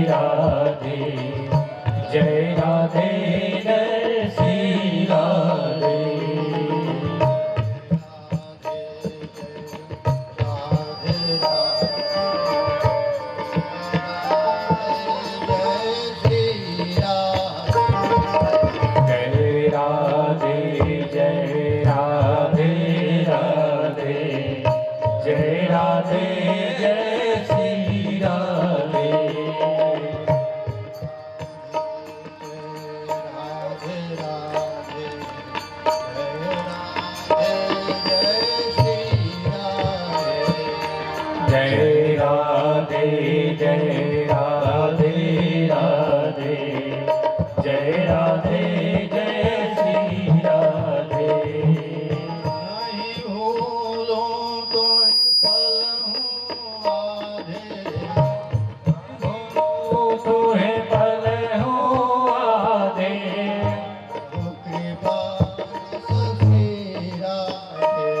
राधे जय राधे जय श्री राधे। जय राधे जय राधे राधे जय राधे जय श्री राधे। नहीं भूलो तो पल हूँ आधे, तुम्हें पल हूँ आधे, कृपा श्री राधे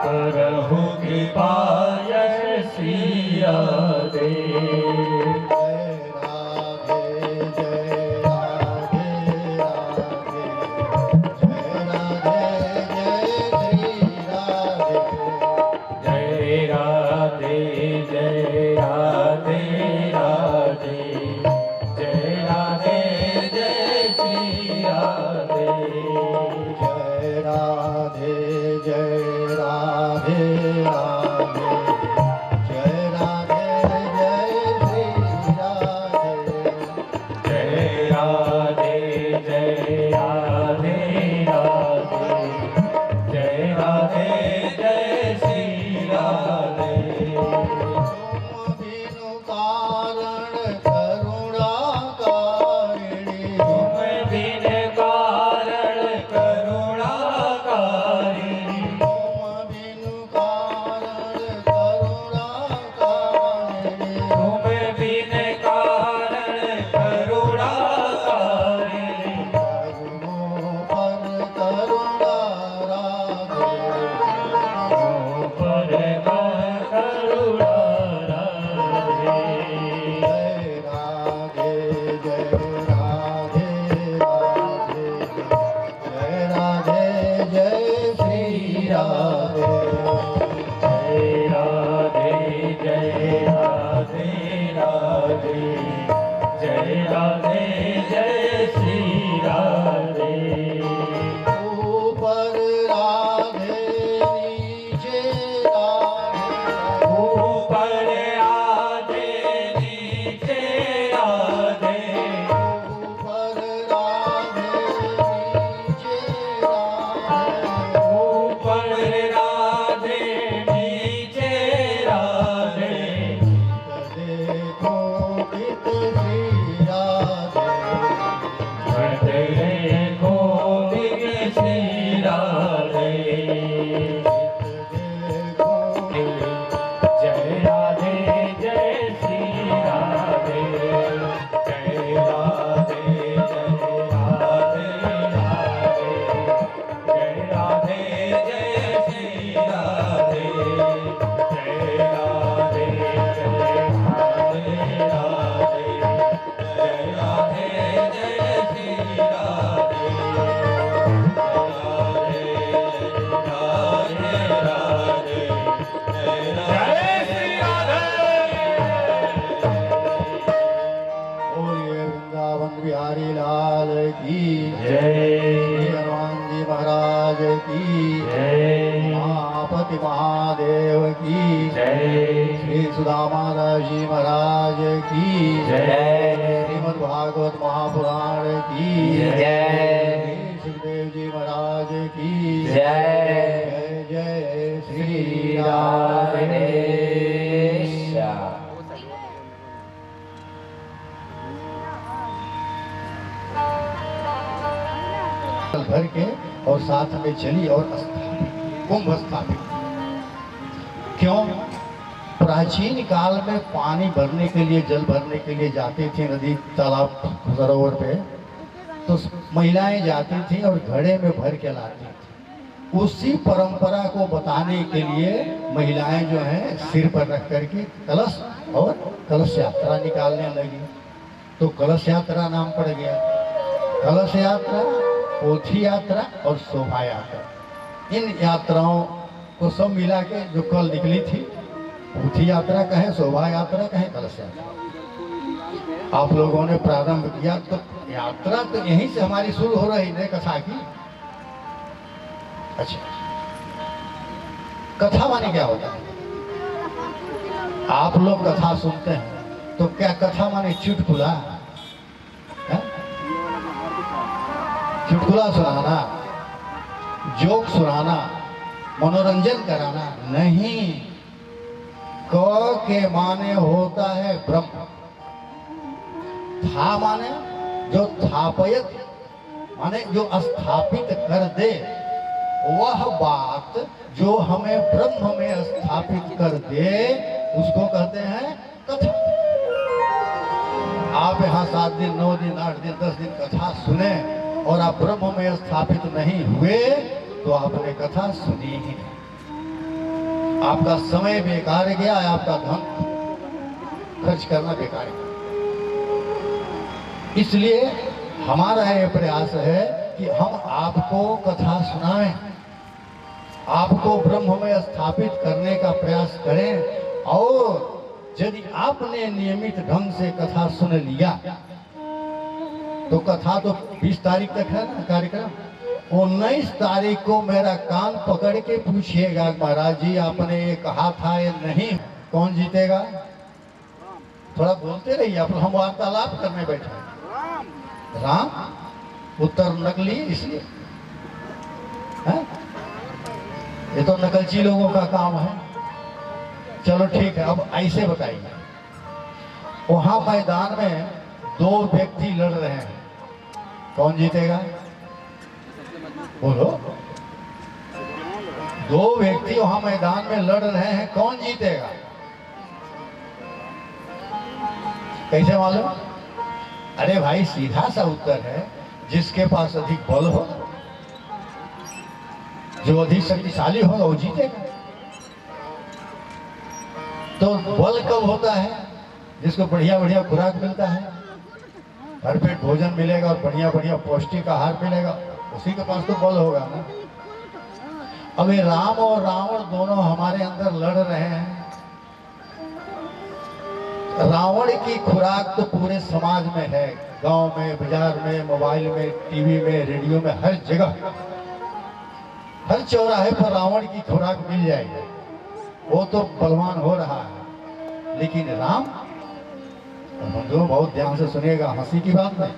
करहु कृपा यश श्री राधे। जय राधे जय राधे राधे जय राधे जय श्री राधे। जय राधे जय राधे राधे जय राधे जय श्री राधे। जय राधे जय राधे राधे जय राधे जय श्री राधे। जय राधे जय राधे राधे जय राधे जय श्री राधे। तुम बिनु कारण करुणा कारिणी, तुम बिन कारण करुणा कारिणी, तुम बिनु कारण करुणा कारिणी, तुम बिन कारण करुणा कारिणी, करुणो पर करुणा राधे। पर करुणा राधे। जय राधे जय राधे राधे जय राधे जय श्री राधे। जय राधे जय राधे राधे जय राधे जय श्री राधे। ऊपर राधे नीचे राधे, ऊपर राधे नीचे राधे, ऊपर राधे नीचे राधे, ऊपर राधे नीचे राधे। देखो कित श्री राधे। देखो दिव्य श्री राधे। देखो जय राधे जय श्री राधे जय राधे जय राधे राधे जय राधे जय श्री राधे। जय राधे जय राधे राधे जय राधे जय श्री राधे। वृंदावन बिहारी लाल की जय हनुमान जी महाराज की जय महापति महादेव की जय श्री सुदामा दास जी महाराज की जय श्रीमद् भागवत महापुराण की जय श्री सुखदेव जी महाराज की जय जय जय श्री राधे। भर के और साथ में चली और स्थापित कुंभ स्थापित। क्यों? प्राचीन काल में पानी भरने के लिए, जल भरने के लिए जाते थे नदी तालाब सरोवर पे, तो महिलाएं जाती थी और घड़े में भर के लाती थी। उसी परंपरा को बताने के लिए महिलाएं जो हैं सिर पर रख करके कलश और कलश यात्रा निकालने लगी। तो कलश यात्रा नाम पड़ गया। कलश यात्रा, पोथी यात्रा और शोभा यात्रा, इन यात्राओं को सब मिला के जो कल निकली थी, पोथी यात्रा कहे, शोभा यात्रा कहे, कलश यात्रा, आप लोगों ने प्रारंभ किया। तो यात्रा तो यहीं से हमारी शुरू हो रही है कथा की। अच्छा, कथा माने क्या होता है? आप लोग कथा सुनते हैं तो क्या कथा माने चुटकुला है? चुटकुला सुनाना, जोक सुनाना, मनोरंजन कराना नहीं। क के माने होता है ब्रह्म। था माने जो थापयत, माने जो स्थापित कर दे, वह बात जो हमें ब्रह्म में स्थापित कर दे उसको कहते हैं कथा। आप यहाँ 7 दिन, 9 दिन, 8 दिन, 10 दिन कथा सुने और आप ब्रह्म में स्थापित नहीं हुए तो आपने कथा सुनी ही नहीं। आपका समय बेकार गया, आपका धन खर्च करना बेकार गया। इसलिए हमारा ये प्रयास है कि हम आपको कथा सुनाएं, आपको ब्रह्म में स्थापित करने का प्रयास करें। और यदि आपने नियमित ढंग से कथा सुन लिया तो कथा तो 20 तारीख तक है ना कार्यक्रम। 19 तारीख को मेरा कान पकड़ के पूछिएगा, महाराज जी आपने ये कहा था ये नहीं, कौन जीतेगा? थोड़ा बोलते रहिए, आप हम वार्तालाप करने बैठे हैं। राम उत्तर नकली इसलिए है? ये तो नकलची लोगों का काम है। चलो ठीक है, अब ऐसे बताइए, वहां मैदान में 2 व्यक्ति लड़ रहे हैं, कौन जीतेगा? बोलो। 2 व्यक्ति वहां मैदान में लड़ रहे हैं, कौन जीतेगा? कैसे मालूम? अरे भाई सीधा सा उत्तर है, जिसके पास अधिक बल हो, जो अधिक शक्तिशाली हो वो जीतेगा। तो बल कब होता है? जिसको बढ़िया बढ़िया खुराक मिलता है, भरपेट भोजन मिलेगा और बढ़िया बढ़िया पौष्टिक आहार मिलेगा, उसी के पास तो बल होगा ना। अब ये राम और रावण दोनों हमारे अंदर लड़ रहे हैं। रावण की खुराक तो पूरे समाज में है, गांव में, बाजार में, मोबाइल में, टीवी में, रेडियो में, हर जगह, हर चौराहे पर रावण की खुराक मिल जाएगी। वो तो बलवान हो रहा है। लेकिन राम, बंधुओं बहुत ध्यान से सुनिएगा, हंसी की बात नहीं,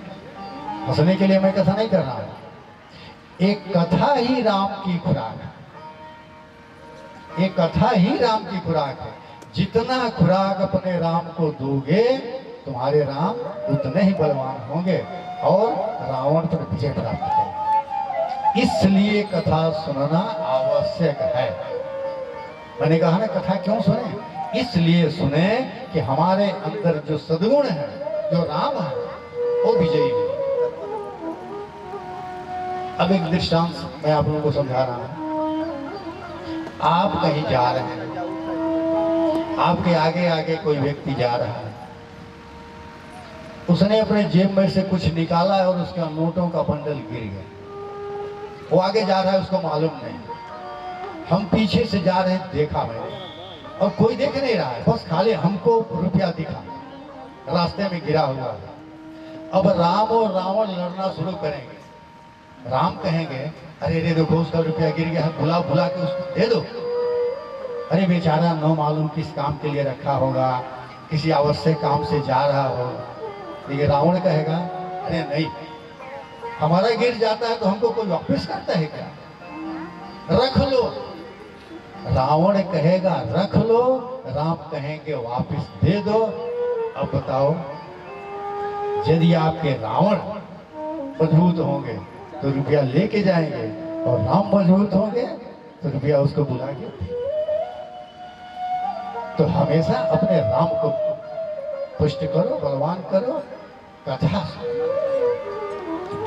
हंसने के लिए मैं कथा नहीं कर रहा हूं। एक कथा ही राम की खुराक है, एक कथा ही राम की खुराक है। जितना खुराक अपने राम को दोगे, तुम्हारे राम उतने ही बलवान होंगे और रावण पर विजय प्राप्त करेंगे। इसलिए कथा सुनना आवश्यक है। मैंने कहा ना कथा क्यों सुने? इसलिए सुने कि हमारे अंदर जो सद्गुण है, जो राम है, वो विजयी हो। अब एक दृष्टांत मैं आप लोगों को समझा रहा हूं। आप कहीं जा रहे हैं, आपके आगे आगे कोई व्यक्ति जा रहा है, उसने अपने जेब में से कुछ निकाला है और उसका नोटों का बंडल गिर गया। वो आगे जा रहा है, उसको मालूम नहीं। हम पीछे से जा रहे हैं, देखा मैंने, और कोई देख नहीं रहा है, बस खाली हमको रुपया दिखा, रास्ते में गिरा हुआ है। अब राम और रावण लड़ना शुरू करेंगे। राम कहेंगे, अरे रे देखो उसका रुपया गिर गया है, बुला बुला के उसको दे दो। अरे बेचारा न मालूम किस काम के लिए रखा होगा, किसी आवश्यक काम से जा रहा होगा। लेकिन रावण कहेगा, अरे नहीं, हमारा गिर जाता है तो हमको कोई वापस करता है क्या, रख लो। रावण कहेगा रख लो, राम कहेंगे वापस दे दो। अब बताओ, यदि आपके रावण मजबूत होंगे तो रुपया लेके जाएंगे, और राम मजबूत होंगे तो रुपया उसको बुला के। तो हमेशा अपने राम को पुष्ट करो, बलवान करो, कथा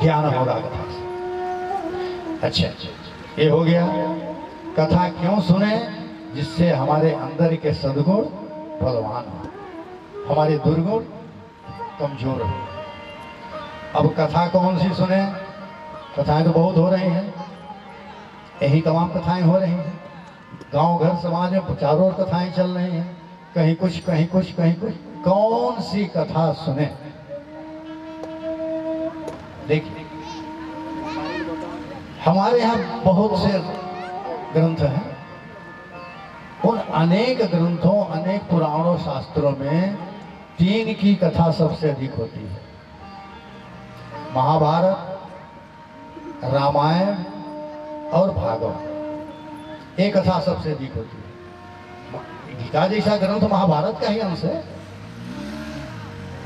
ज्ञान होगा कथा से। अच्छा, ये हो गया। कथा क्यों सुने? जिससे हमारे अंदर के सद्गुण बलवान हो। हमारे दुर्गुण कमजोर हो। अब कथा कौन सी सुने? कथाएं तो बहुत हो रही हैं, यही तमाम कथाएं हो रही हैं। गांव घर समाज में चारों ओर कथाएं चल रही हैं, कहीं कुछ कहीं कुछ कहीं कुछ। कौन सी कथा सुने? देखिए, हमारे यहाँ बहुत से ग्रंथ हैं। उन अनेक ग्रंथों, अनेक पुराणों, शास्त्रों में 3 की कथा सबसे अधिक होती है। महाभारत, रामायण और भागवत। एक कथा सबसे अधिक होती है। गीता जैसा ग्रंथ महाभारत का ही अंश है।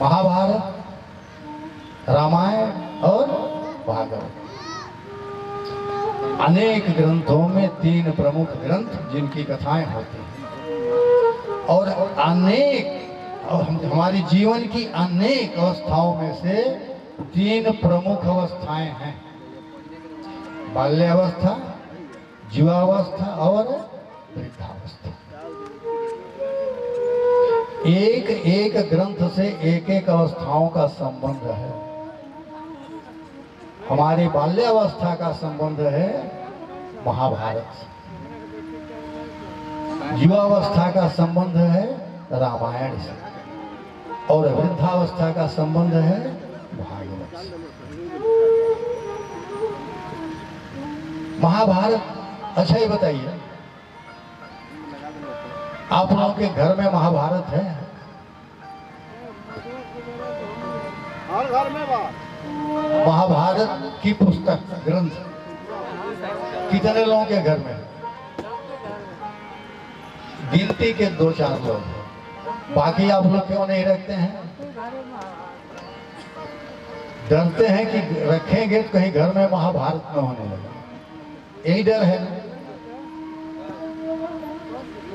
महाभारत, रामायण और भागवत, अनेक ग्रंथों में 3 प्रमुख ग्रंथ जिनकी कथाएं होती हैं। और हमारे जीवन की अनेक अवस्थाओं में से 3 प्रमुख अवस्थाएं हैं: बाल्यावस्था, युवावस्था और वृद्धावस्था। एक एक ग्रंथ से एक एक अवस्थाओं का संबंध है। हमारी बाल्यावस्था का संबंध है महाभारत से, युवावस्था का संबंध है रामायण से, और वृद्धावस्था का संबंध है भागवत से। महाभारत, अच्छा ये बताइए, आप लोगों के घर में महाभारत है? हर घर में बात। महाभारत की पुस्तक, ग्रंथ कितने लोगों के घर में? गिनती के 2-4 लोग। बाकी आप लोग क्यों नहीं रखते हैं? डरते हैं कि रखेंगे तो कहीं घर में महाभारत न होने लगे। यही डर है,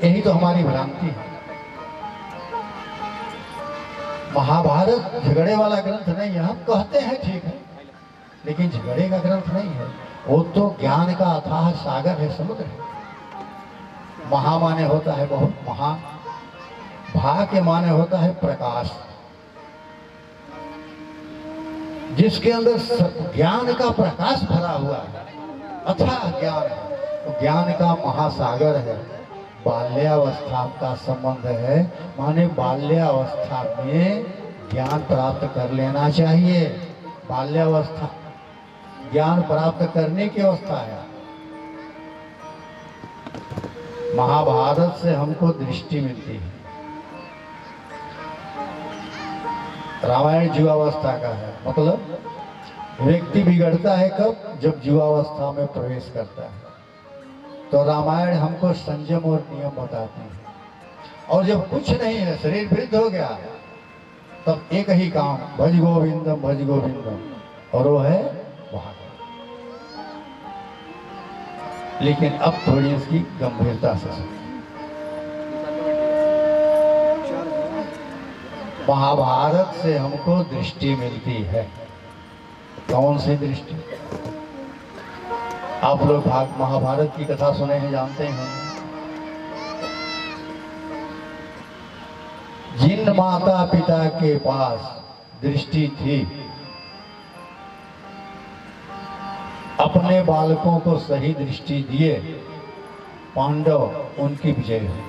यही तो हमारी भ्रांति है। महाभारत झगड़े वाला ग्रंथ नहीं है। हम कहते हैं ठीक है, लेकिन झगड़े का ग्रंथ नहीं है। वो तो ज्ञान का अथाह सागर है, समुद्र है। महा माने होता है बहुत, महा। भा के माने होता है प्रकाश, जिसके अंदर ज्ञान का प्रकाश भरा हुआ है, अथाह ज्ञान है। तो ज्ञान का महासागर है। बाल्यावस्था का संबंध है, माने बाल्यावस्था में ज्ञान प्राप्त कर लेना चाहिए। बाल्यावस्था ज्ञान प्राप्त करने की अवस्था है। महाभारत से हमको दृष्टि मिलती है। रामायण युवावस्था का है, मतलब व्यक्ति बिगड़ता है कब? जब युवावस्था में प्रवेश करता है। तो रामायण हमको संयम और नियम बताते हैं। और जब कुछ नहीं है, शरीर वृद्ध हो गया, तब एक ही काम, भज गोविंदम भज गोविंदम, और वो है भागवत। लेकिन अब थोड़ी इसकी गंभीरता से महाभारत से हमको दृष्टि मिलती है। कौन सी दृष्टि? आप लोग महाभारत की कथा सुने हैं, जानते हैं। जिन माता पिता के पास दृष्टि थी, अपने बालकों को सही दृष्टि दिए, पांडव उनकी विजय हुई।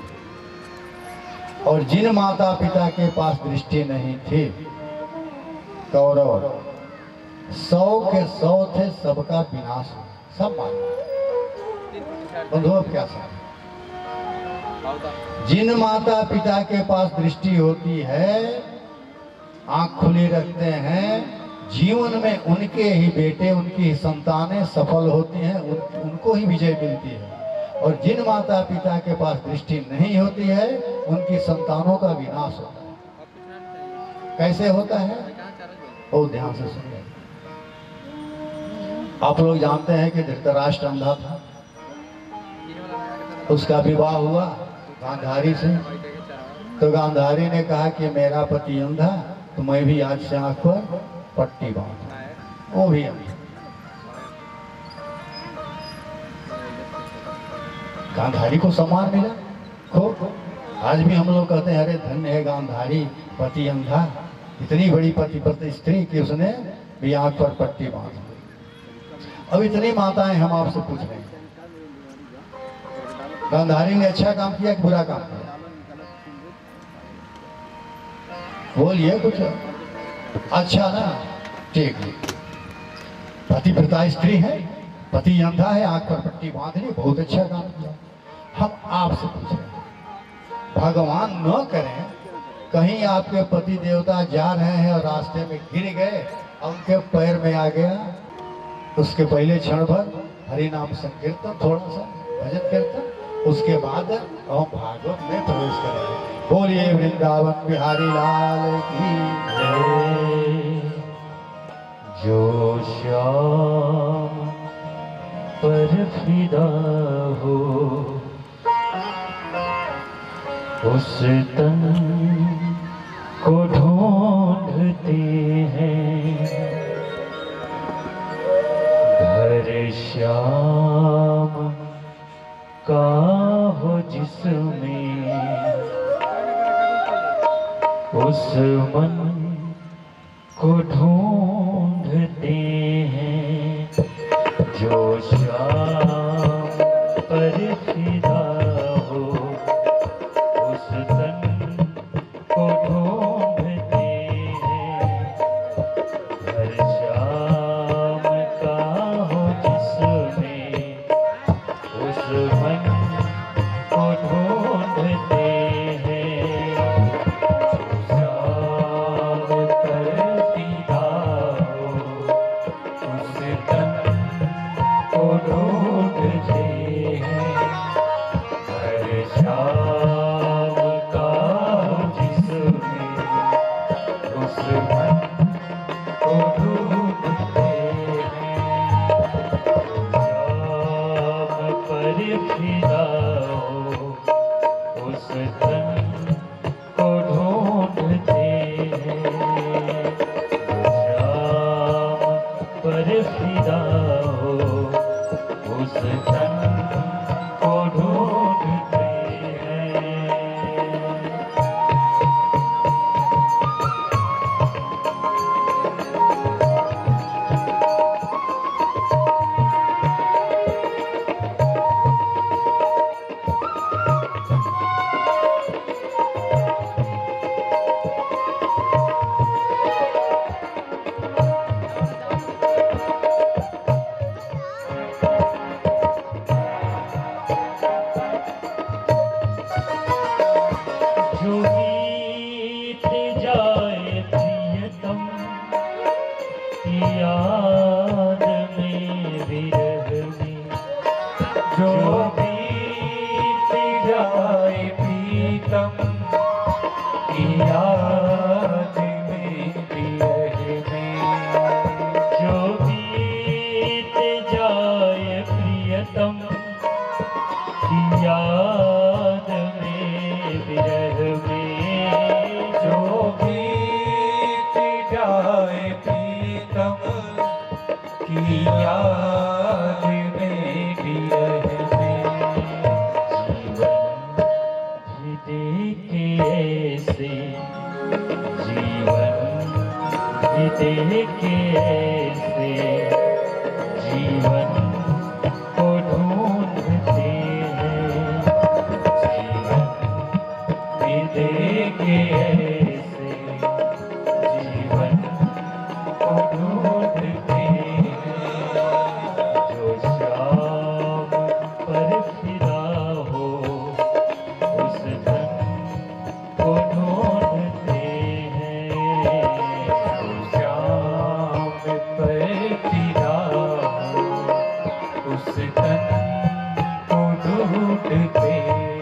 और जिन माता पिता के पास दृष्टि नहीं थी, कौरव 100 के 100 थे, सबका विनाश हुआ, सब माना। बंधुओं क्या समझ? जिन माता पिता के पास दृष्टि होती है, आंख खुली रखते हैं, जीवन में उनके ही बेटे, उनकी ही संतानें सफल होती हैं, उनको ही विजय मिलती है। और जिन माता पिता के पास दृष्टि नहीं होती है, उनकी संतानों का विनाश होता है। कैसे होता है? बहुत ध्यान से सुनिए। आप लोग जानते हैं कि धृतराष्ट्र अंधा था, उसका विवाह हुआ गांधारी से। तो गांधारी ने कहा कि मेरा पति अंधा, तो मैं भी आज से आंख पर पट्टी बांधू। वो भी अंधा। गांधारी को सम्मान मिला खूब। आज भी हम लोग कहते हैं अरे धन्य है गांधारी पति अंधा, इतनी बड़ी पतिव्रत स्त्री कि उसने भी आंख पर पट्टी बांध दी। अब इतनी माताएं हम आपसे पूछ रहे हैं, गांधारी ने अच्छा काम किया कि बुरा काम किया? बोलिए कुछ। अच्छा ना, ठीक है, पतिव्रता स्त्री है, पति अंधा है, आंख पर पट्टी बांध ली, बहुत अच्छा काम किया। हम आपसे पूछ रहे हैं, भगवान न करें कहीं आपके पति देवता जा रहे हैं और रास्ते में गिर गए और उनके पैर में आ गया, उसके पहले क्षण भर हरि नाम संकीर्तन, थोड़ा सा भजन कीर्तन, उसके बाद हम भागवत में प्रवेश करेंगे। बोलिए वृंदावन बिहारी लाल की जय। जो श्याम पर फिदा हो उस तन को ढूंढते हैं, घर श्याम का हो जिसमें उस मन को ढूंढते हैं। जो श्याम पर फिदा हो उस तन को ढूंढते हैं, घर श्याम का हो जिसमें उस मन को ढूंढते हैं। श्याम पर फिदा हो उस तन को ढूंढते हैं, घर श्याम का हो जिसमें उस मन को ढूंढते हैं। श्याम पर फिदा हो उस तन को ढूंढते हैं। श्याम पर फिदा हो उस तन को ढूंढते हैं। जो बीत जाए प्रियतम की याद में विरह में, जो बीत जाए प्रीतम की याद में विरह में, जो बीत जाए प्रियतम की याद में विरह में, जो बीत जाए प्रीतम की याद में विरह में, जीवन भी दे के ऐसे, जीवन को ढूंढते हैं। जीवन भी दे के ऐसे, जीवन को ढूंढते हैं। जो श्याम पर फिदा हो उस धन को ढूंढते हैं। जो श्याम पर फिदा हो उस तन को ढूंढते हैं।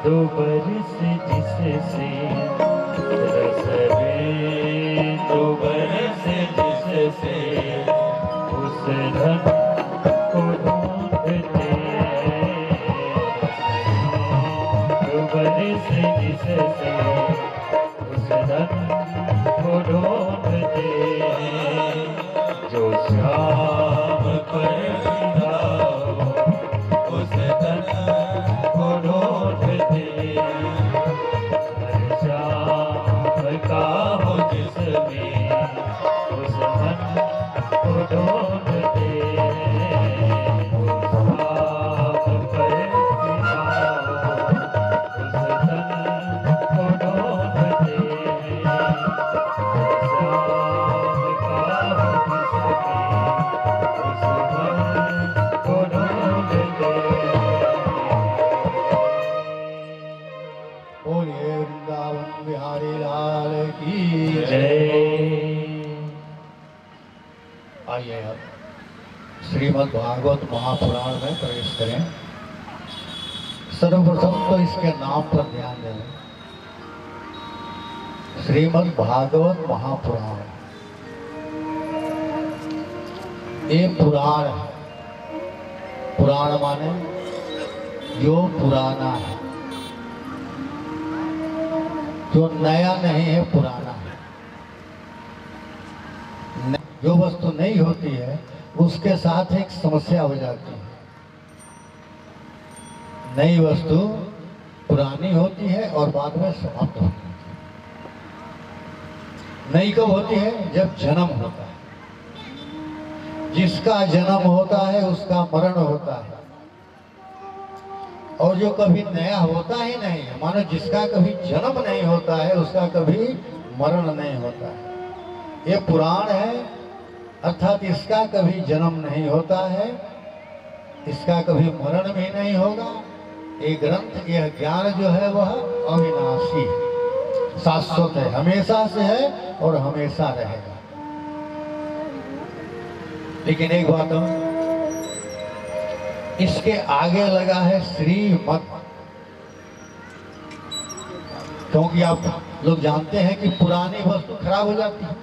दो बरस जिससे रस रे, दो बरस जिससे उस धन को ढूंढते, दो बरस जिससे उस धन को ढूंढते, जो श्याम पर फिदा हो उस धन को ढूंढते, हर श्याम का हो जिसमें उस धन को ढूंढते, जो श्याम पर फिदा हो उस धन को ढूंढते, बोलिए वृंदावन बिहारी लाल की आइए अब श्रीमद् भागवत महापुराण में प्रवेश करें। सर्वप्रथम तो इसके नाम पर ध्यान दें। श्रीमद् भागवत महापुराण ये पुराण है। पुराण माने जो पुराना है, जो नया नहीं है, पुराना है। जो वस्तु नहीं होती है उसके साथ एक समस्या हो जाती है। नई वस्तु पुरानी होती है और बाद में समाप्त होती है। नई कब होती है? जब जन्म होता है। जिसका जन्म होता है उसका मरण होता है, और जो कभी नया होता ही नहीं है, मानो जिसका कभी जन्म नहीं होता है उसका कभी मरण नहीं होता है, ये पुराण है। अर्थात इसका कभी जन्म नहीं होता है, इसका कभी मरण भी नहीं होगा। ये ग्रंथ, यह ज्ञान जो है वह अविनाशी है, शाश्वत है, हमेशा से है और हमेशा रहेगा। लेकिन एक बात हम, इसके आगे लगा है श्रीमद्, क्योंकि आप लोग जानते हैं कि पुरानी वस्तु खराब हो जाती है।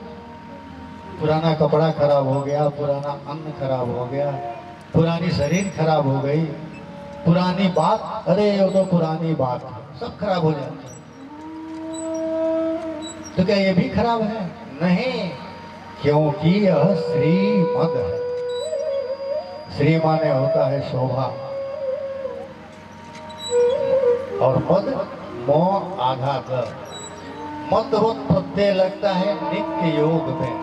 पुराना कपड़ा खराब हो गया, पुराना अन्न खराब हो गया, पुरानी शरीर खराब हो गई, पुरानी बात, अरे ये तो पुरानी बात है, सब खराब हो जाती है। तो क्या ये भी खराब है? नहीं, क्योंकि यह श्रीमद् है। श्री माने होता है शोभा, और मद मो आधा ग, मदवत प्रत्यय लगता है नित्य योग में,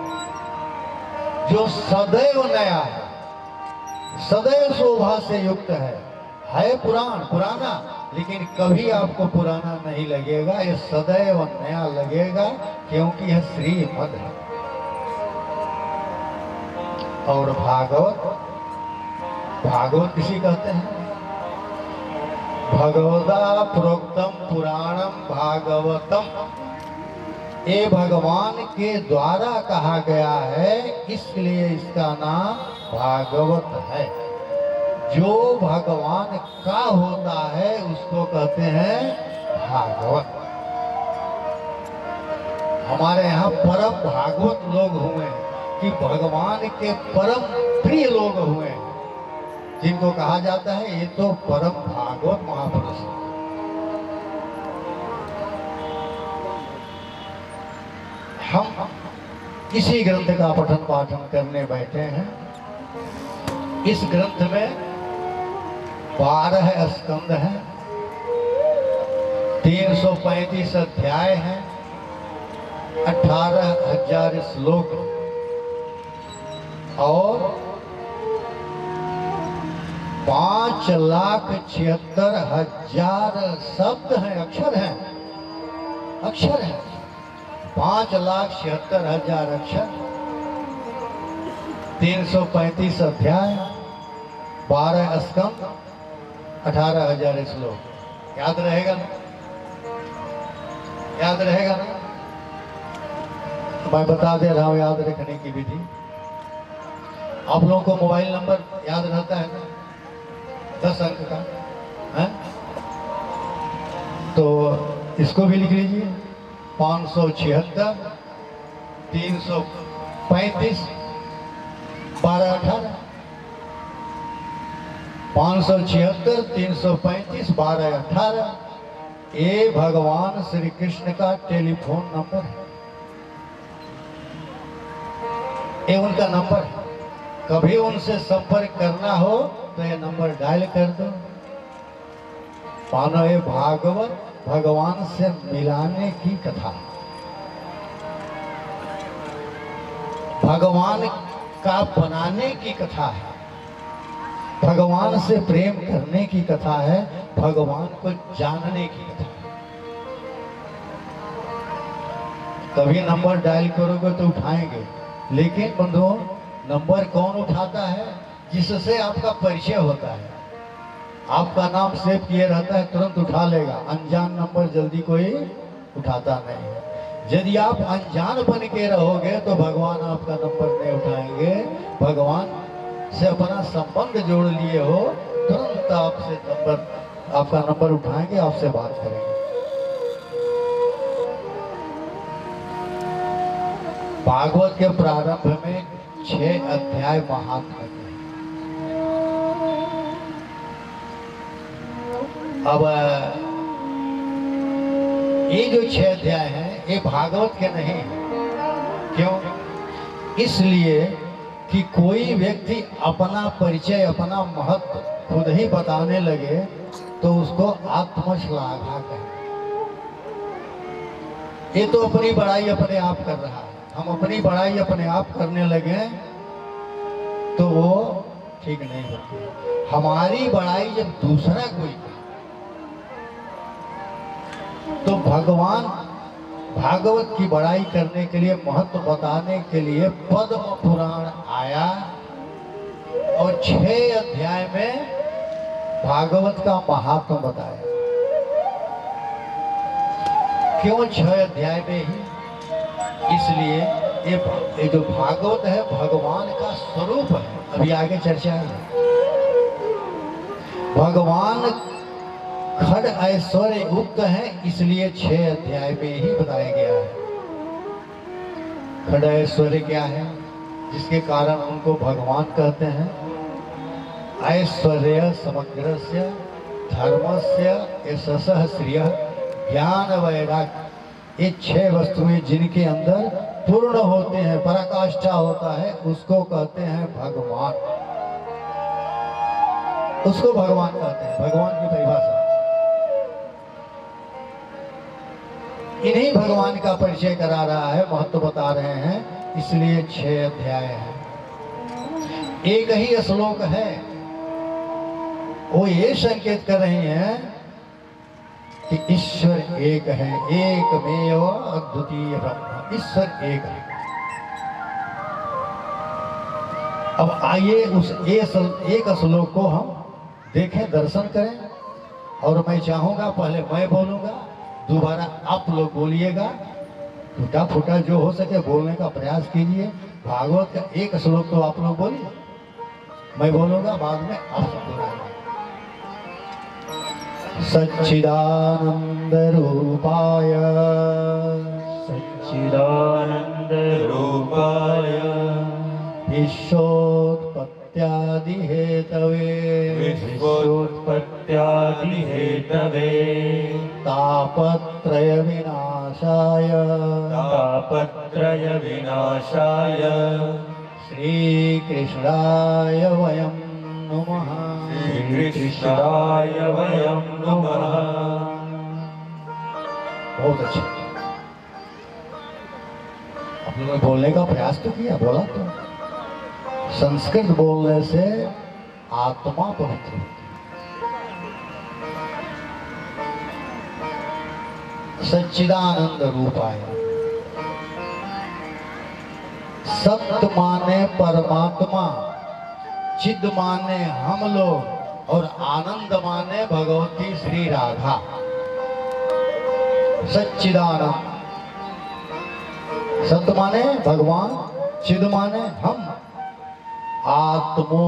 जो सदैव नया है, सदैव शोभा से युक्त है पुराण, पुराना, लेकिन कभी आपको पुराना नहीं लगेगा, ये सदैव नया लगेगा, क्योंकि यह श्रीमद् है। और भागवत, भागवत किसी कहते हैं? भगवदा प्रोक्तम पुराणम भागवतम, ये भगवान के द्वारा कहा गया है, इसलिए इसका नाम भागवत है। जो भगवान का होता है उसको कहते हैं भागवत। हमारे यहाँ परम भागवत लोग हुए हैं, कि भगवान के परम प्रिय लोग हुए हैं, जिनको कहा जाता है ये तो परम भागवत महापुरुष है। हम इसी ग्रंथ का पठन पाठन करने बैठे हैं। इस ग्रंथ में 12 स्कंद हैं, 335 अध्याय हैं, 18,000 श्लोक और 5,76,000 शब्द हैं, अक्षर हैं, अक्षर हैं। 5,76,000 अक्षर, 335 अध्याय, 12 स्कंद, 18,000 श्लोक। याद रहेगा ना? याद रहेगा ना? मैं बता दे रहा हूं याद रखने की विधि। आप लोगों को मोबाइल नंबर याद रहता है ना? 10 अंक का है? तो इसको भी लिख लीजिए 576 335 12 18 576 335 12 18 ये भगवान श्री कृष्ण का टेलीफोन नंबर है, ये उनका नंबर है। कभी उनसे संपर्क करना हो तो ये नंबर डायल कर दो। मानो ये भागवत भगवान से मिलाने की कथा, भगवान का बनाने की कथा है, भगवान से प्रेम करने की कथा है, भगवान को जानने की कथा है। कभी नंबर डायल करोगे तो उठाएंगे, लेकिन बंधुओं नंबर कौन उठाता है? जिससे आपका परिचय होता है, आपका नाम सेव किए रहता है, तुरंत उठा लेगा। अनजान नंबर जल्दी कोई उठाता नहीं है। यदि आप अनजान बन के रहोगे तो भगवान आपका नंबर नहीं उठाएंगे। भगवान से अपना संबंध जोड़ लिए हो, तुरंत आपका नंबर उठाएंगे, आपसे बात करेंगे। भागवत के प्रारंभ में 6 अध्याय महात्म के। अब ये जो 6 अध्याय हैं ये भागवत के नहीं हैं। क्यों? इसलिए कि कोई व्यक्ति अपना परिचय, अपना महत्व खुद ही बताने लगे तो उसको आत्मश्लाघा कहें। ये तो अपनी बड़ाई अपने आप कर रहा है। हम अपनी बड़ाई अपने आप करने लगे तो वो ठीक नहीं होती। हमारी बड़ाई जब दूसरा कोई करे, तो भगवान भागवत की बड़ाई करने के लिए, महत्व बताने के लिए पद्म पुराण आया और 6 अध्याय में भागवत का महात्म बताया। क्यों 6 अध्याय में ही? इसलिए ये जो भागवत है भगवान का स्वरूप है। अभी आगे चर्चा है। भगवान खड ऐश्वर्य युक्त है, इसलिए 6 अध्याय में ही बताया गया है। खड ऐश्वर्य क्या है? जिसके कारण उनको भगवान कहते हैं। ऐश्वर्य समग्रस्य धर्मस्य यशसः श्रिय ज्ञान वैराग्य, ये 6 वस्तुएं जिनके अंदर पूर्ण होते हैं, पराकाष्ठा होता है, उसको कहते हैं भगवान। उसको भगवान कहते हैं, भगवान की परिभाषा। इन्हीं भगवान का परिचय करा रहा है, महत्व बता रहे हैं, इसलिए 6 अध्याय है। एक ही श्लोक है, वो ये संकेत कर रही हैं कि ईश्वर एक है, एकमेव अद्वितीय ब्रह्म। ईश्वर एक है। अब आइए उस एक श्लोक को हम देखें, दर्शन करें। और मैं चाहूंगा पहले मैं बोलूंगा, दोबारा आप लोग बोलिएगा। टूटा फूटा जो हो सके बोलने का प्रयास कीजिए। भागवत का एक श्लोक तो आप लोग बोलिए, मैं बोलूंगा, बाद में आप सब बोलेंगे। सच्चिदानंद रूपाय सच्चिदानंद रूपाय विश्वोत्पत्त्यादि हेतवे विश्वोत्पत्त्यादि हेतवे तापत्रय विनाशाय तापत्रय विनाशाय श्रीकृष्णाय वयं नमः। श्रीकृष्णाय वयं नमः। बहुत अच्छा। आप लोगों ने बोलने का प्रयास तो किया, बोला तो। संस्कृत बोलने से आत्मा पवित्र होती है। सच्चिदानंद रूपाय, सत्य माने परमात्मा, चिद माने हम लोग, और आनंद माने भगवती श्री राधा। सच्चिदानंद, सत्य माने भगवान, चिद माने हम। आत्मो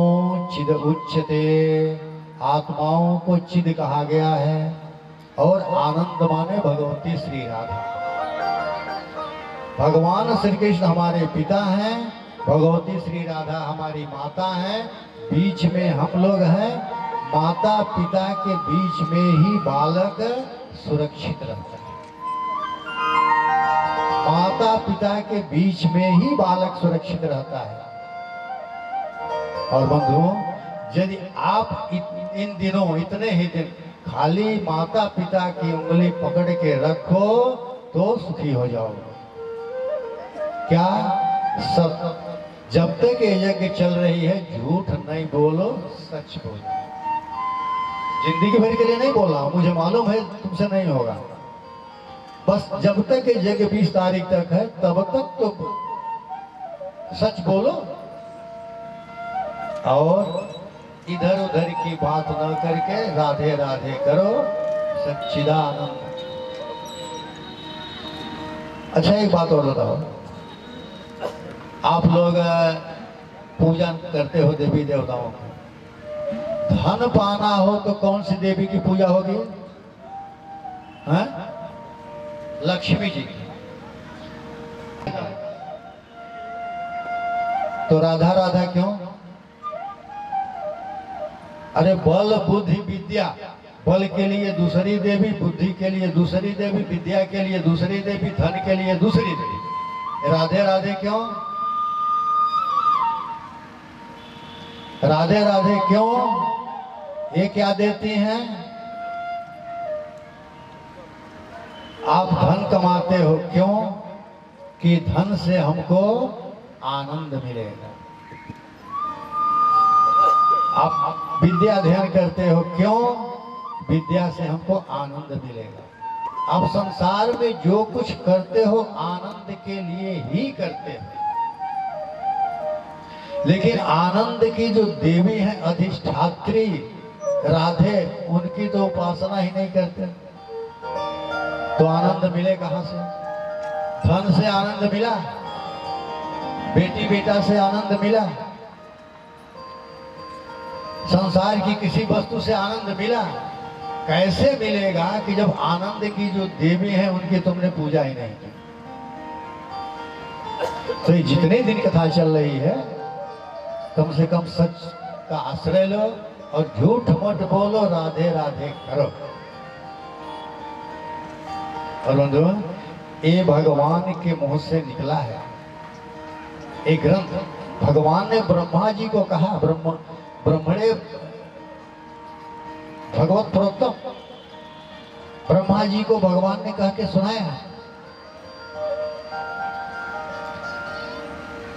चिद उच्यते, आत्माओं को चिद कहा गया है और आनंद माने भगवती श्री राधा। भगवान श्री कृष्ण हमारे पिता हैं, भगवती श्री राधा हमारी माता हैं, बीच में हम लोग हैं। माता पिता के बीच में ही बालक सुरक्षित रहता है। माता पिता के बीच में ही बालक सुरक्षित रहता है। और बंधुओं, यदि आप इन दिनों, इतने ही दिन खाली माता पिता की उंगली पकड़ के रखो तो सुखी हो जाओगे। क्या सब जब तक ये यज्ञ चल रही है झूठ नहीं बोलो, सच बोलो। जिंदगी भर के लिए नहीं बोल रहा हूं, मुझे मालूम है तुमसे नहीं होगा। बस जब तक ये यज्ञ 20 तारीख तक है तब तक तो सच बोलो और इधर उधर की बात न करके राधे राधे करो, सच्चिदानंद। अच्छा एक बात और बताओ, आप लोग पूजन करते हो देवी देवताओं की, धन पाना हो तो कौन सी देवी की पूजा होगी? हैं? लक्ष्मी जी की। तो राधा राधा क्यों? अरे बल बुद्धि विद्या, बल के लिए दूसरी देवी, बुद्धि के लिए दूसरी देवी, विद्या के लिए दूसरी देवी, धन के लिए दूसरी देवी। राधे राधे क्यों? राधे राधे क्यों? ये क्या देती हैं? आप धन कमाते हो क्यों? कि धन से हमको आनंद मिलेगा। आप विद्या अध्ययन करते हो क्यों? विद्या से हमको आनंद मिलेगा। आप संसार में जो कुछ करते हो आनंद के लिए ही करते हो। लेकिन आनंद की जो देवी है अधिष्ठात्री राधे, उनकी तो उपासना ही नहीं करते, तो आनंद मिले कहां से? धन से आनंद मिला? बेटी बेटा से आनंद मिला? संसार की किसी वस्तु से आनंद मिला? कैसे मिलेगा कि जब आनंद की जो देवी है उनकी तुमने पूजा ही नहीं की। तो ये जितने दिन कथा चल रही है कम से कम सच का आश्रय लो और झूठ मत बोलो, राधे राधे करो। और बंधुओं, ये भगवान के मुंह से निकला है एक ग्रंथ। भगवान ने ब्रह्मा जी को कहा, ब्रह्मणे भगवत प्रोक्तम, ब्रह्मा जी को भगवान ने कह के सुनाया।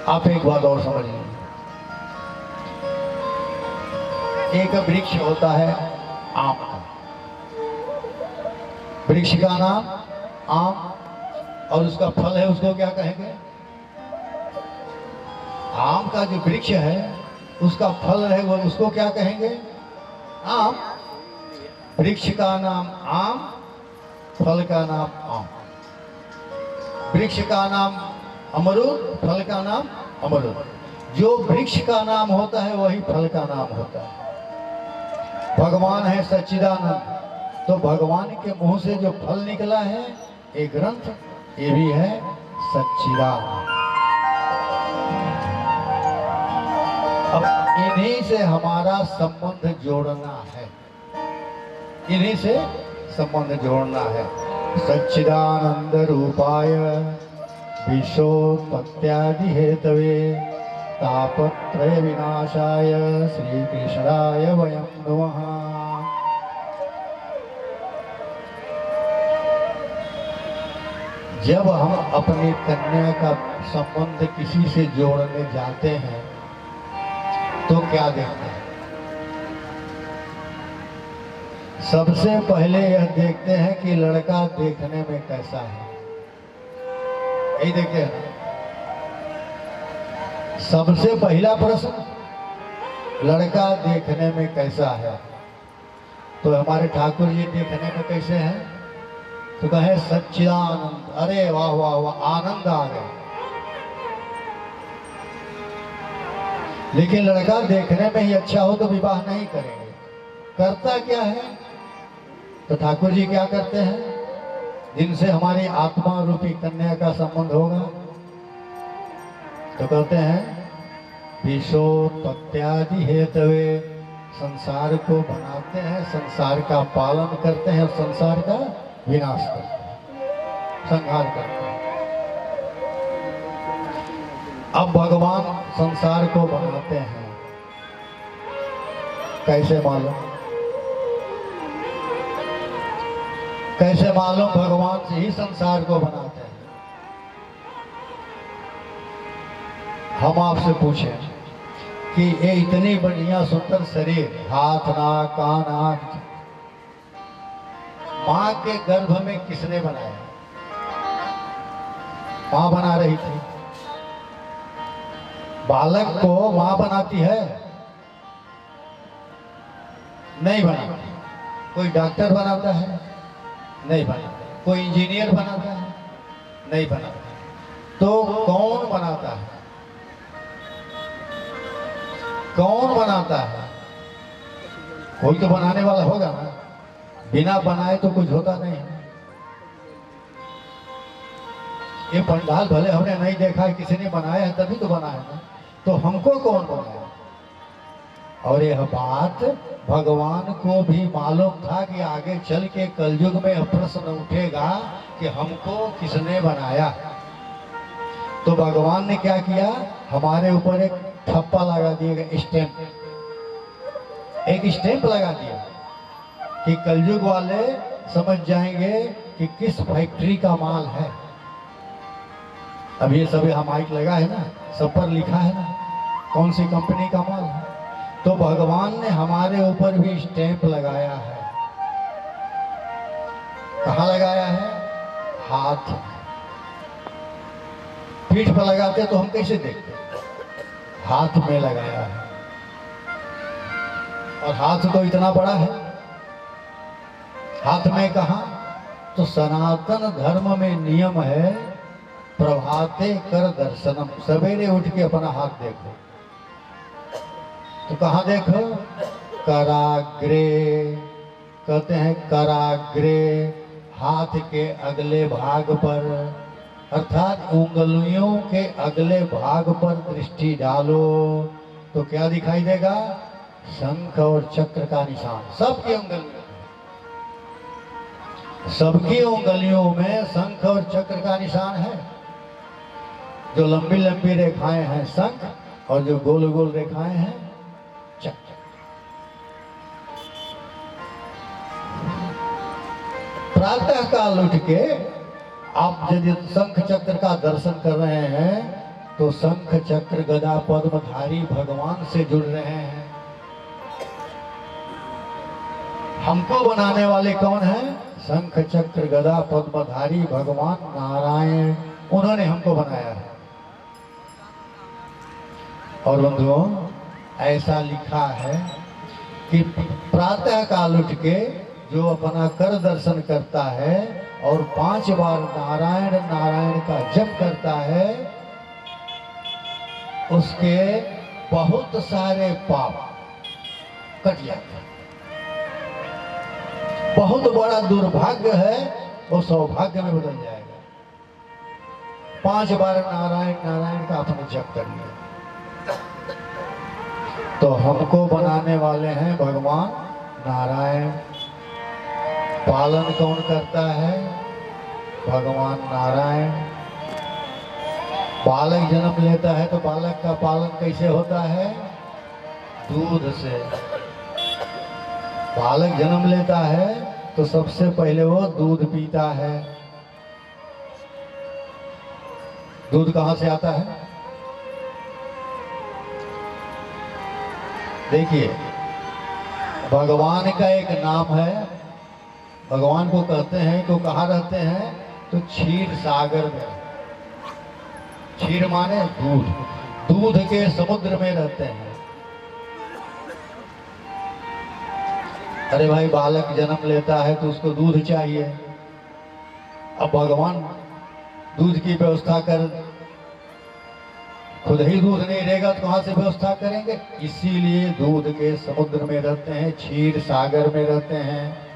आप एक बात और समझ लीजिए, एक वृक्ष होता है आम का, वृक्ष का नाम आम, और उसका फल है, उसको क्या कहेंगे? आम का जो वृक्ष है उसका फल है वो, उसको क्या कहेंगे? आम। वृक्ष का नाम आम, फल का नाम आम। वृक्ष का नाम अमरूद, फल का नाम अमरूद। जो वृक्ष का नाम होता है वही फल का नाम होता है। भगवान है सच्चिदानंद, तो भगवान के मुंह से जो फल निकला है ये ग्रंथ, ये भी है सच्चिदानंद। अब इन्हीं से हमारा संबंध जोड़ना है, इन्हीं से संबंध जोड़ना है। सच्चिदानंद रूपाय विश्वोत्पत्त्यादि हेतवे तापत्रय विनाशाय श्री कृष्णाय वयं नमः। जब हम अपनी कन्या का संबंध किसी से जोड़ने जाते हैं तो क्या देखते हैं? सबसे पहले यह देखते हैं कि लड़का देखने में कैसा है। यही देखते हैं। सबसे पहला प्रश्न, लड़का देखने में कैसा है? तो हमारे ठाकुर जी देखने में कैसे हैं? तो कहे सच्चिदानंद। अरे वाह वाह वाह, आनंद आ गया। लेकिन लड़का देखने में ही अच्छा हो तो विवाह नहीं करेंगे। करता क्या है? तो ठाकुर जी क्या करते हैं, जिनसे हमारी आत्मा रूपी कन्या का संबंध होगा, तो कहते हैं विशो तत्यादि हेतवे, संसार को बनाते हैं, संसार का पालन करते हैं और संसार का विनाश करते हैं, संहार करते हैं। अब भगवान संसार को बनाते हैं, कैसे मालूम? कैसे मालूम? भगवान से ही संसार को बनाते हैं। हम आपसे पूछें कि ये इतनी बढ़िया सुंदर शरीर, हाथ नाक कान आंख, मां के गर्भ में किसने बनाया? मां बना रही थी। बालक को मां बनाती है? नहीं बनाती। कोई डॉक्टर बनाता है? नहीं बनाता। कोई इंजीनियर बनाता है? नहीं बनाता। तो कौन बनाता है? कौन बनाता है? कोई तो बनाने वाला होगा ना। बिना बनाए तो कुछ होता नहीं है। ये पंडाल भले हमने नहीं देखा है, किसी ने बनाया है तभी तो बनाया ना। तो हमको कौन बनाया? और यह बात भगवान को भी मालूम था कि आगे चल के कलयुग में यह प्रश्न उठेगा कि हमको किसने बनाया। तो भगवान ने क्या किया, हमारे ऊपर एक ठप्पा लगा दिया, स्टैंप, एक स्टैंप लगा दिया कि कलयुग वाले समझ जाएंगे कि किस फैक्ट्री का माल है। अब ये सब यहाँ माइक लगा है ना, सब पर लिखा है ना कौन सी कंपनी का माल है। तो भगवान ने हमारे ऊपर भी स्टैंप लगाया है। कहाँ लगाया है? हाथ। पीठ पर लगाते तो हम कैसे देखते? हाथ में लगाया है। और हाथ तो इतना बड़ा है। हाथ में कहा? तो सनातन धर्म में नियम है, प्रभाते कर दर्शनम, सवेरे उठ के अपना हाथ देखो। तो कहाँ देखो? कराग्रे, कहते हैं कराग्रे, हाथ के अगले भाग पर, अर्थात उंगलियों के अगले भाग पर दृष्टि डालो तो क्या दिखाई देगा? शंख और चक्र का निशान सबकी उंगलियों, सबकी उंगलियों में शंख और चक्र का निशान है। जो लंबी लंबी रेखाएं हैं शंख, और जो गोल गोल रेखाएं हैं चक्र। प्रातः काल उठ के आप यदि शंख चक्र का दर्शन कर रहे हैं तो शंख चक्र गदा पद्मधारी भगवान से जुड़ रहे हैं। हमको बनाने वाले कौन हैं? शंख चक्र गदा पद्मधारी भगवान नारायण, उन्होंने हमको बनाया है। और बंधुओं, ऐसा लिखा है कि प्रातः काल उठ के जो अपना कर दर्शन करता है और 5 बार नारायण नारायण का जप करता है, उसके बहुत सारे पाप कट जाते हैं। बहुत बड़ा दुर्भाग्य है वो सौभाग्य में बदल जाएगा। 5 बार नारायण नारायण का आपने जप कर लिया। तो हमको बनाने वाले हैं भगवान नारायण। पालन कौन करता है? भगवान नारायण। बालक जन्म लेता है तो बालक का पालन कैसे होता है? दूध से। बालक जन्म लेता है तो सबसे पहले वो दूध पीता है। दूध कहां से आता है? देखिए, भगवान का एक नाम है। भगवान को कहते हैं तो कहाँ रहते हैं? तो क्षीर सागर में। क्षीर माने दूध, दूध के समुद्र में रहते हैं। अरे भाई, बालक जन्म लेता है तो उसको दूध चाहिए। अब भगवान दूध की व्यवस्था कर, खुद ही दूध नहीं रहेगा तो कहां से व्यवस्था करेंगे? इसीलिए दूध के समुद्र में रहते हैं, क्षीर सागर में रहते हैं।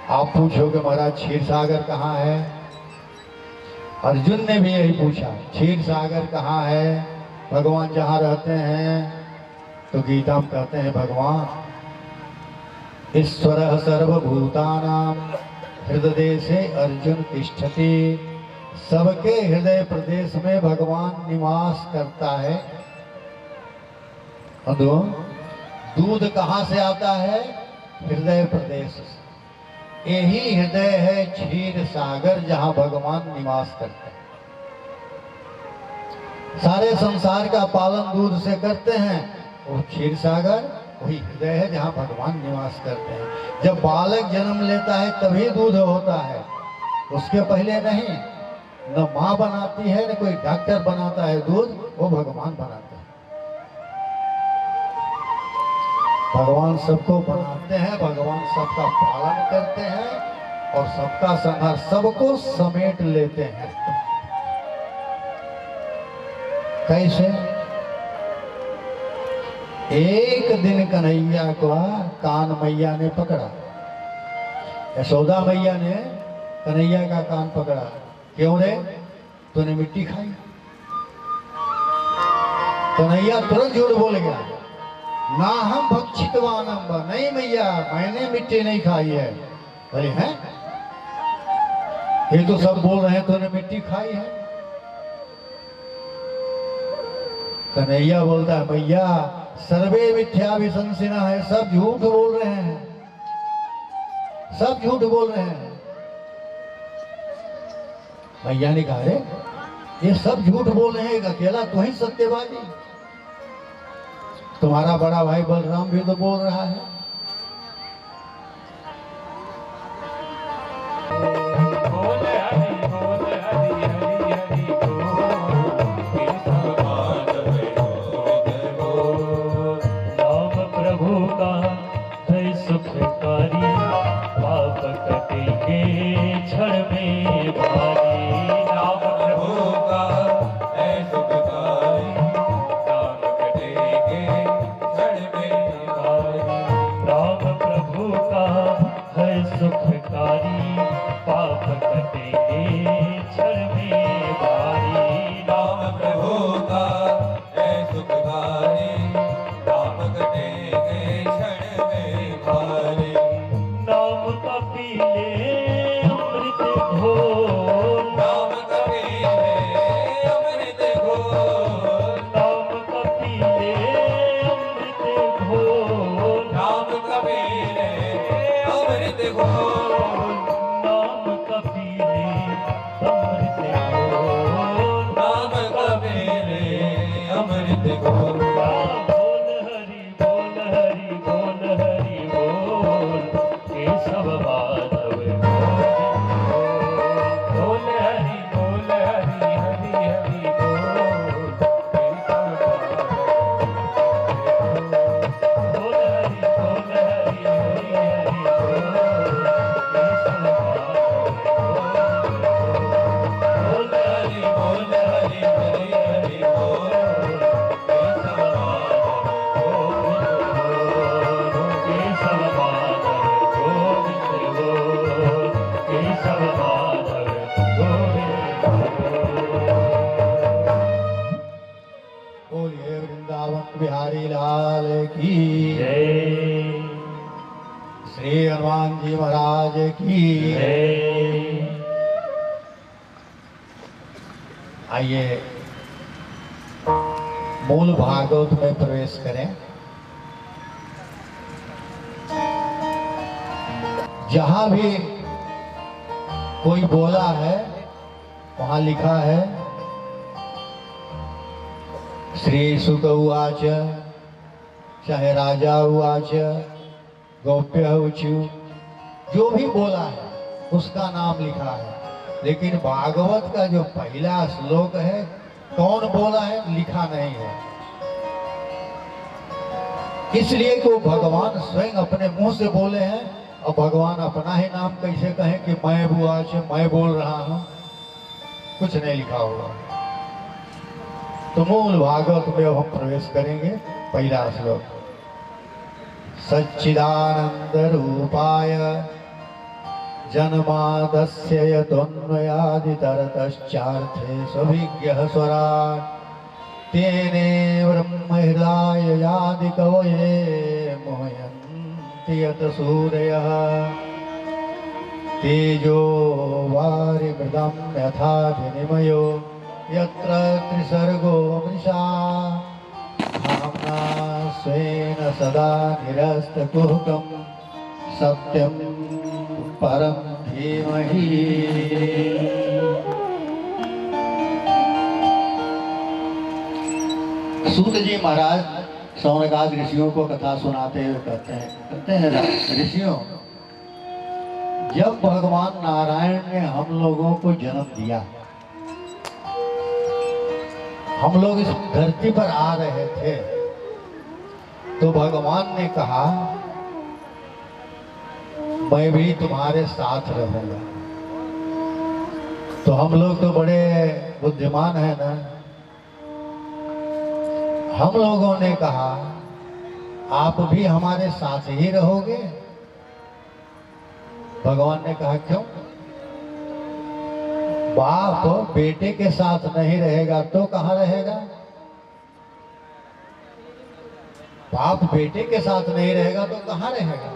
आप पूछोगे महाराज क्षीर सागर कहाँ है? अर्जुन ने भी यही पूछा, क्षीर सागर कहाँ है? भगवान जहाँ रहते हैं तो गीता में कहते हैं भगवान ईश्वर सर्वभूतानां हृदय से अर्जुन तिष्ठति, सबके हृदय प्रदेश में भगवान निवास करता है। दूध कहाँ से आता है? हृदय प्रदेश से। यही हृदय है क्षीर सागर जहाँ भगवान निवास करते हैं। सारे संसार का पालन दूध से करते हैं, वो क्षीर सागर वही हृदय है जहाँ भगवान निवास करते हैं। जब बालक जन्म लेता है तभी दूध होता है, उसके पहले नहीं। न माँ बनाती है न कोई डॉक्टर बनाता है दूध, वो भगवान बनाते हैं। भगवान सबको बनाते हैं, भगवान सबका पालन करते हैं और सबका संहार, सबको समेट लेते हैं। कैसे? एक दिन कन्हैया को कान मैया ने पकड़ा, यशोदा मैया ने कन्हैया का कान पकड़ा। क्यों रे? तूने मिट्टी खाई? कन्हैया तुरंत झूठ बोल गया, ना हम भक्षितवानम, नहीं मैया मैंने मिट्टी नहीं खाई है। बोले हैं ये तो सब बोल रहे हैं तूने मिट्टी खाई है। कन्हैया बोलता है मैया सर्वे मिथ्या विशंसिना है, सब झूठ बोल रहे हैं, सब झूठ बोल रहे हैं। मैया ने कहा रे ये सब झूठ बोल रहे हैं, अकेला तू ही सत्यवादी, तुम्हारा बड़ा भाई बलराम भी तो बोल रहा है। बोल हरि बोल हरि हरि हरि बोल। नाम प्रभु का है सुखकारी, पाप कटेंगे क्षण में भारी। नाम प्रभु का है सुखकारी, पाप कटेंगे क्षण में भारी। नाम प्रभु का है सुखकारी, पाप कटेंगे क्षण में भारी। नाम प्रभु का है सुखकारी, पाप कटेंगे क्षण में भारी। नाम का पी ले अमृत घोल, नाम का पी ले अमृत घोल। नाम का पी ले अमृत घोल, नाम का पी ले अमृत घोल। नाम का पी ले अमृत घोल, नाम का पी ले अमृत घोल। बोल हरि बोल हरि बोल हरि बोल, केशव माधव बोल हरि बोल हरि हरि हरि बोल, केशव माधव बोल हरि बोल हरि हरि हरि बोल, केशव माधव बोल हरि बोल हरि हरि हरि बोल, केशव माधव गोविंद बोल, केशव माधव गोविंद बोल। बोलिए वृंदावन बिहारी लाल की जय श्री हनुमान जी महाराज की। जय। आइए मूल भागवत में प्रवेश करें। जहां भी कोई बोला है वहां लिखा है श्री सुक उवाच, चाहे राजा उवाच, गौप्य उचु, जो भी बोला है उसका नाम लिखा है। लेकिन भागवत का जो पहला श्लोक है कौन बोला है लिखा नहीं है, इसलिए कि वो भगवान स्वयं अपने मुंह से बोले हैं। और भगवान अपना ही नाम कैसे कहें कि मैं बुआच, मैं बोल रहा हूं, कुछ नहीं लिखा होगा। तो मूल भागवत में अब हम प्रवेश करेंगे। पहला श्लोक, सच्चिदानंद रूपाय जन्मादस्य यतोऽन्वयादितरतश्चार्थे स्वभिज्ञः स्वराट् तेने ब्रह्महृदाययादि कवये मोहयन्ति यत सूरयः तेजो वारिमृदं यथा विनिमयो यत्र त्रिसर्गो मृषा धाम्ना स्वेन सदा निरस्तकुहकं सत्यं परं धीमहि। सूत जी महाराज शौनकादि ऋषियों को कथा सुनाते हुए कहते हैं ऋषियों, जब भगवान नारायण ने हम लोगों को जन्म दिया, हम लोग इस धरती पर आ रहे थे, तो भगवान ने कहा मैं भी तुम्हारे साथ रहूंगा। तो हम लोग तो बड़े बुद्धिमान हैं ना, हम लोगों ने कहा आप भी हमारे साथ ही रहोगे। भगवान ने कहा क्यों? बाप बेटे के साथ नहीं रहेगा तो कहाँ रहेगा? बाप बेटे के साथ नहीं रहेगा तो कहाँ रहेगा?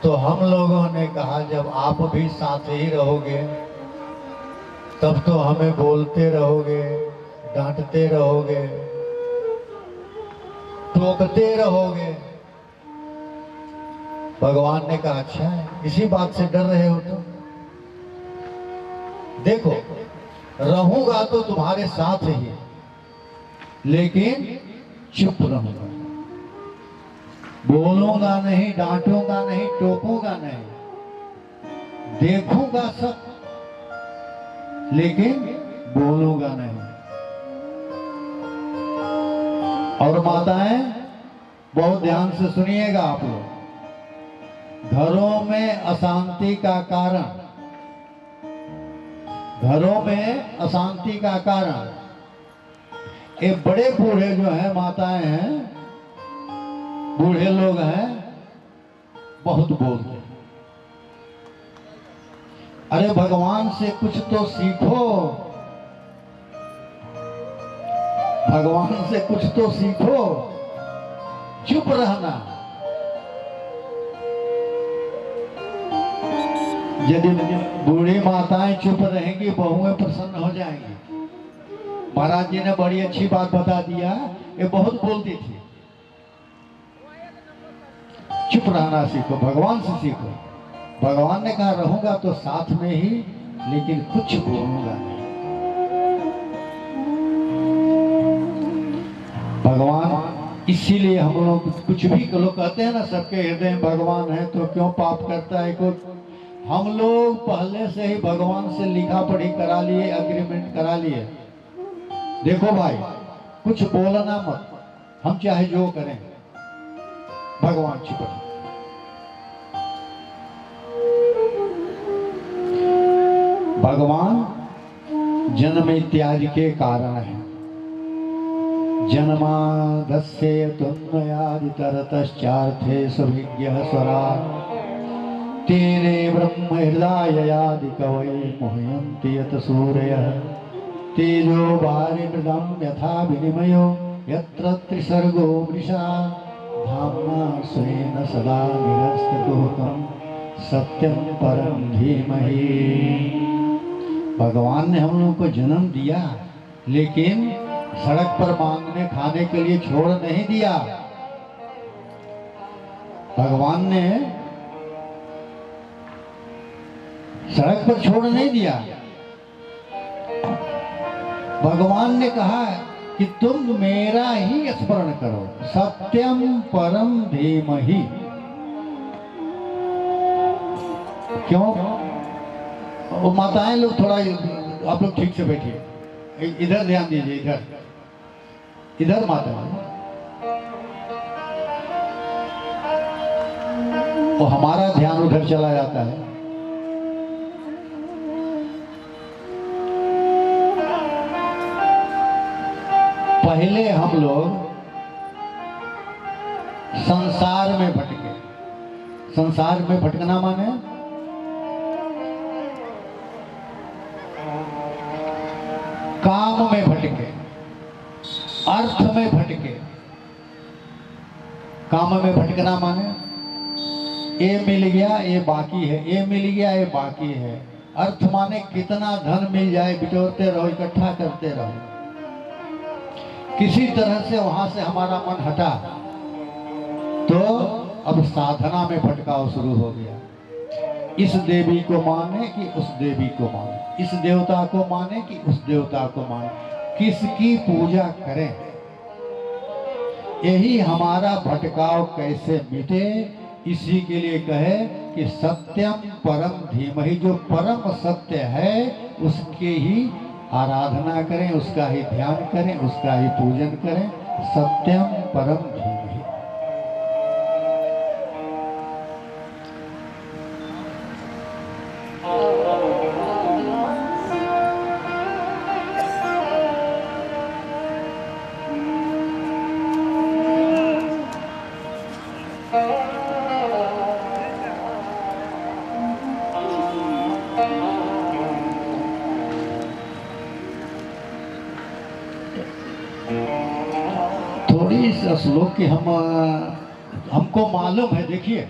तो हम लोगों ने कहा जब आप भी साथ ही रहोगे तब तो हमें बोलते रहोगे, डांटते रहोगे, टोकते रहोगे। भगवान ने कहा अच्छा है, इसी बात से डर रहे हो तुम? देखो, रहूंगा तो तुम्हारे साथ ही, लेकिन चुप रहूंगा, बोलूंगा नहीं, डांटूंगा नहीं, टोकूंगा नहीं, देखूंगा सब लेकिन बोलूंगा नहीं। और माताएं बहुत ध्यान से सुनिएगा आप लोग, घरों में अशांति का कारण, घरों में अशांति का कारण ये बड़े बूढ़े जो हैं, माताएं हैं, बूढ़े लोग हैं, बहुत बोलते हैं। अरे भगवान से कुछ तो सीखो, भगवान से कुछ तो सीखो, चुप रहना। यदि बूढ़ी माताएं चुप रहेंगी, बहुएं प्रसन्न हो जाएंगी। महाराज जी ने बड़ी अच्छी बात बता दिया, ये बहुत बोलती थी। चुप रहना सीखो, भगवान से सीखो। भगवान ने कहा रहूंगा तो साथ में ही, लेकिन कुछ बोलूंगा नहीं। भगवान इसीलिए हम लोग कुछ भी लोग कहते हैं ना, सबके हृदय में भगवान है तो क्यों पाप करता है कोई। हम लोग पहले से ही भगवान से लिखा पढ़ी करा लिए, एग्रीमेंट करा लिए। देखो भाई, कुछ बोलना मत, हम चाहे जो करें, भगवान चुप रहे। भगवान जन्म इत्यादि के कारण है। जन्मादस्य तन्मयादितरतश्चार्थे स्वभिज्ञः स्वराट् तेने ब्रह्म हृदयादि कवये मोहयन्ति यत सूरयः तेजो वारिमृदं यथा विनिमयो यत्र त्रिसर्गो मृषा धाम्ना स्वेन सदा निरस्तकुहकं सत्यं परं धीमहि। भगवान ने हम लोगों को जन्म दिया, लेकिन सड़क पर मांगने खाने के लिए छोड़ नहीं दिया। भगवान ने सड़क पर छोड़ नहीं दिया। भगवान ने कहा कि तुम मेरा ही स्मरण करो, सत्यम परम धीमहि। क्यों? वो माताएं लोग थोड़ा, आप लोग ठीक से बैठिए, इधर ध्यान दीजिए, इधर इधर माता। वो हमारा ध्यान उधर चला जाता है। पहले हम लोग संसार में भटके, संसार में भटकना माने काम में भटके, अर्थ में भटके। काम में भटकना माने ये मिल गया ये बाकी है, ये मिल गया ये बाकी है। अर्थ माने कितना धन मिल जाए बिटोरते रहो, इकट्ठा करते रहो। किसी तरह से वहां से हमारा मन हटा तो अब साधना में भटकाव शुरू हो गया। इस देवी को माने कि उस देवी को माने, इस देवता को माने कि उस देवता को माने, किसकी पूजा करें। यही हमारा भटकाव कैसे मिटे, इसी के लिए कहे कि सत्यम परम धीमहि, जो परम सत्य है उसके ही आराधना करें, उसका ही ध्यान करें, उसका ही पूजन करें। सत्यम परम धीमहि। थोड़ी इस श्लोक की हमको मालूम है। देखिए,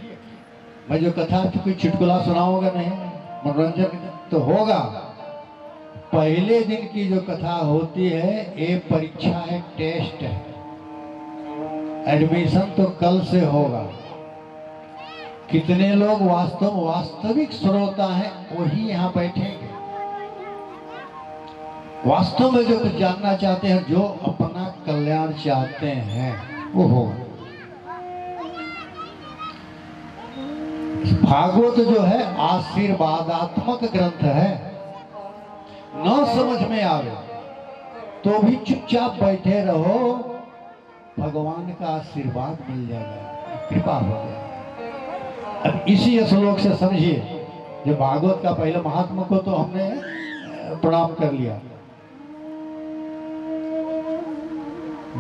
मैं जो कथा कोई चुटकुला सुनाऊंगा नहीं, मनोरंजन तो होगा। पहले दिन की जो कथा होती है ये परीक्षा है, टेस्ट है। एडमिशन तो कल से होगा। कितने लोग वास्तविक श्रोता हैं वही यहाँ बैठेंगे। वास्तव में जो कुछ जानना चाहते हैं, जो अपना कल्याण चाहते हैं, वो होगा। भागवत जो है आशीर्वादात्मक ग्रंथ है। न समझ में आवे तो भी चुपचाप बैठे रहो, भगवान का आशीर्वाद मिल जाएगा, कृपा हो जाएगी। अब इसी श्लोक से समझिए, जो भागवत का पहले महात्मा को तो हमने प्रणाम कर लिया।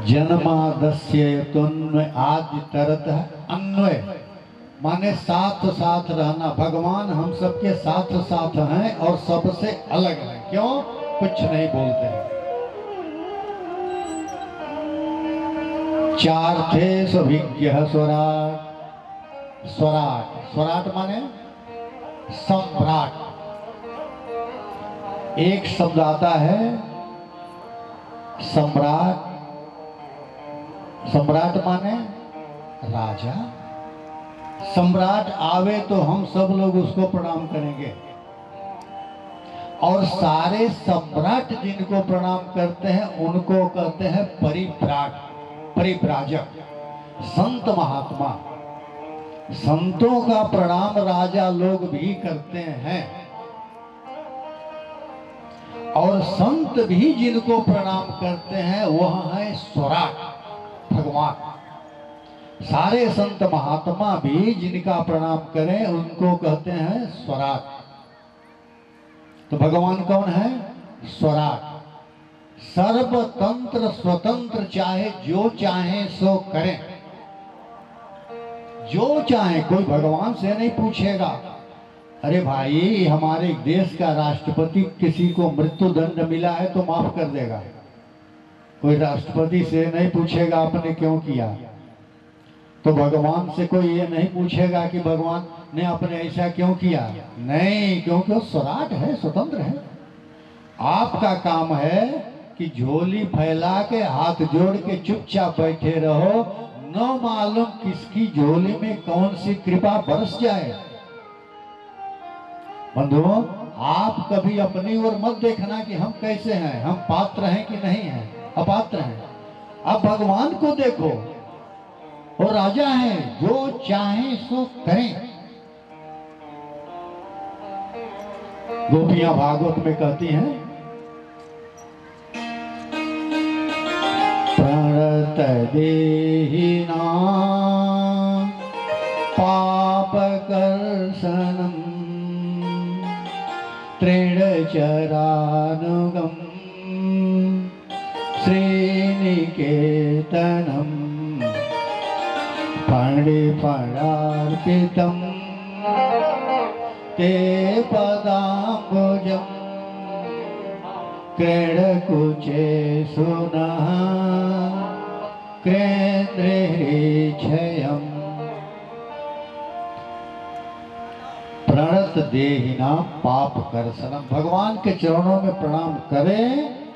जन्मादस्य तन्वय आदि तरत अन्वय माने साथ साथ रहना। भगवान हम सबके साथ साथ हैं और सबसे अलग हैं। क्यों? कुछ नहीं बोलते हैं। चार थे सभिज्ञ स्वराट। स्वराट माने सम्राट। एक शब्द आता है सम्राट। सम्राट माने राजा। सम्राट आवे तो हम सब लोग उसको प्रणाम करेंगे, और सारे सम्राट जिनको प्रणाम करते हैं उनको कहते हैं परिव्राजक, संत महात्मा। संतों का प्रणाम राजा लोग भी करते हैं, और संत भी जिनको प्रणाम करते हैं वह है स्वराट, भगवान। सारे संत महात्मा भी जिनका प्रणाम करें उनको कहते हैं स्वराट। तो भगवान कौन है? स्वराट। सर्वतंत्र स्वतंत्र, चाहे जो चाहे सो करें, जो चाहे। कोई भगवान से नहीं पूछेगा, अरे भाई हमारे देश का राष्ट्रपति किसी को मृत्यु दंड मिला है तो माफ कर देगा। कोई राष्ट्रपति से नहीं पूछेगा आपने क्यों किया। तो भगवान से कोई ये नहीं पूछेगा कि भगवान ने आपने ऐसा क्यों किया। नहीं, क्योंकि वो स्वराट है, स्वतंत्र है। आपका काम है कि झोली फैला के हाथ जोड़ के चुपचाप बैठे रहो, न मालूम किसकी झोली में कौन सी कृपा बरस जाए। बंधुओं, आप कभी अपनी ओर मत देखना कि हम कैसे हैं, हम पात्र हैं कि नहीं हैं, अपात्र हैं। अब भगवान को देखो, वो राजा है, जो चाहे सो करें। गोपियां भागवत में कहती हैं, प्रणत देहिना पाप कर्षणम तृणचरानुगम श्रीनिकेतनम फणिफणार्पितम् ते पदाम्बुजम् क्रीडकुचे सुनः क्रेन्द्रेक्षयम् प्रणत देहिना पाप करसनम। भगवान के चरणों में प्रणाम करें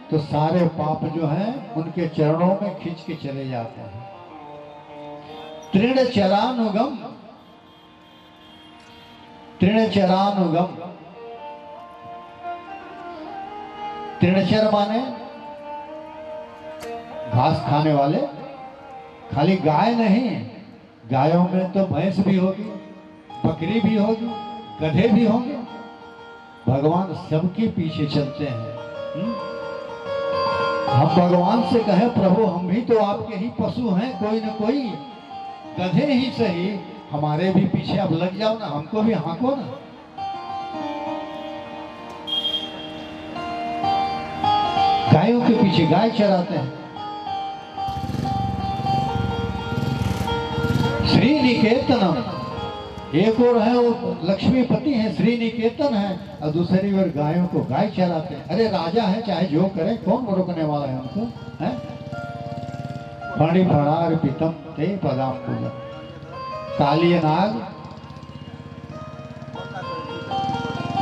तो सारे पाप जो हैं उनके चरणों में खींच के चले जाते हैं। तृणचरानुगम, तृणचरानुगम, तृणचर माने घास खाने वाले। खाली गाय नहीं, गायों में तो भैंस भी होगी, बकरी भी होगी, गधे भी होंगे। भगवान सबके पीछे चलते हैं। हम भगवान से कहें प्रभु हम भी तो आपके ही पशु हैं, कोई न कोई गधे ही सही हमारे भी पीछे अब लग जाओ ना, हमको भी हाँको ना। गायों के पीछे गाय चराते हैं। श्री निकेतनम, एक और है वो लक्ष्मीपति है, श्री निकेतन है, और दूसरी ओर गायों को गाय चराते हैं। अरे राजा है चाहे जो करे, कौन रोकने वाला है हमको, है? फणि फणार पितम ते पदाम्बुजम। कालिय नाग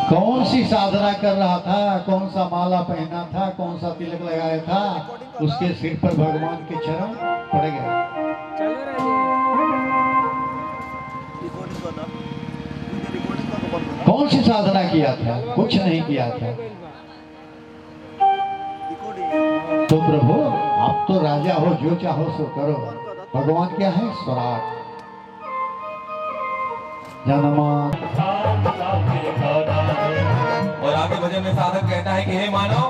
कौन सी साधना कर रहा था, कौन सा माला पहना था, कौन सा तिलक लगाया था, उसके सिर पर भगवान के चरण पड़ गए। कौन सी साधना किया था, कुछ नहीं किया था। तो प्रभु आप तो राजा हो, जो चाहो सो करो। भगवान क्या है? स्वराट जन्मा। और आगे भजन में साधक कहता है कि हे मानव,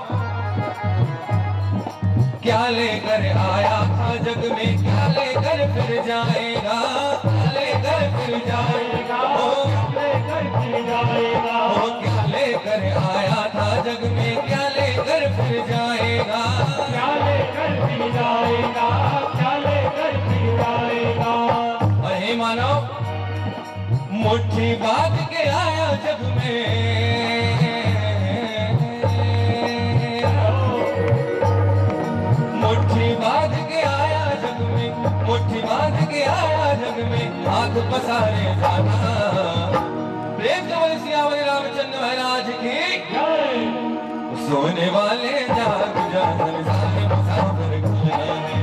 क्या लेकर आया था जग में, क्या लेकर फिर जाएगा, क्या लेकर फिर जाएगा, ओ लेकर फिर जाएगा, ओ क्या लेकर आया था जग में, क्या लेकर फिर जाएगा, क्या लेकर फिर जाएगा, क्या लेकर फिर जाएगा। और हे मानव, मुट्ठी बांध के आया जग में, मुट्ठी बांध के आया जग में, मुट्ठी बांध के आया जग में, हाथ पसारे जाना। प्रेम कमल सियावर रामचंद्र महाराज की जय। सोने वाले जाग जा संसार मुसाफिर खाना है,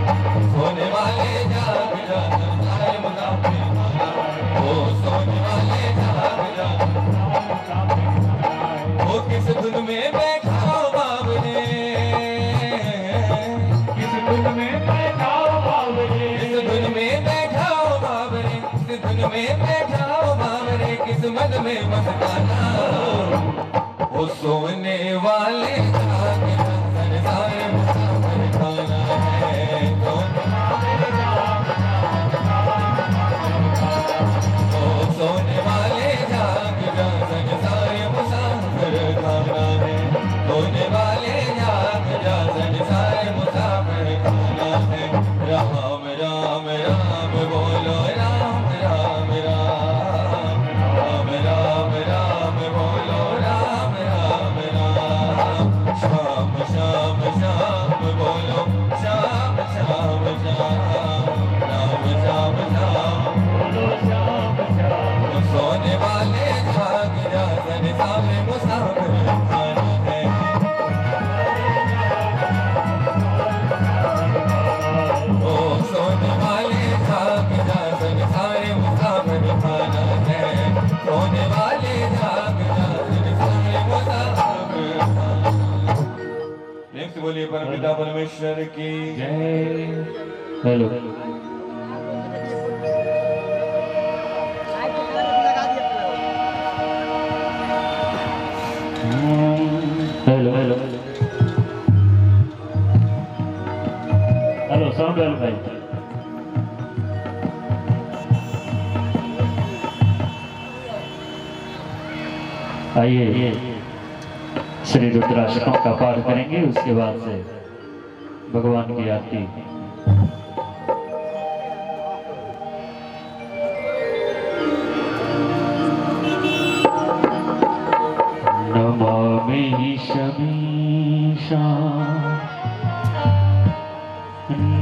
सोने वाले जाग जा संसार मुसाफिर खाना, ओ सोने वाले जाग जा वो किस धुन में बैठा हो बाबरे, किस धुन में बैठा हो बाबरे, किस धुन में बैठा हो बाबरे, किस धुन में बैठा हो बाबरे, किस मद में मस्ताना। वो सोने वाले जाग जा संसार मुसाफिर खाना है, सोने वाले जाग जा संसार मुसाफिर खाना है, सोने वाले जाग जा संसार मुसाफिर खाना है। राम राम राम बोलो, राम राम राम, राम राम राम बोलो, राम राम राम। श्याम श्याम श्याम बोलो, श्याम श्याम श्याम, राम श्याम श्याम बोलो, श्याम श्याम। सोने वाले जाग जा संसार मुसाफिर खाना है, ओ सोने वाले जाग जा संसार मुसाफिर खाना है, सोने वाले जाग जा संसार मुसाफिर खाना। प्रेम से बोलिए परमपिता परमेश्वर की जय। Hello hello hello hello sound well भाई। आइए श्री रुद्राष्टकों का पाठ करेंगे, उसके बाद से भगवान की आरती।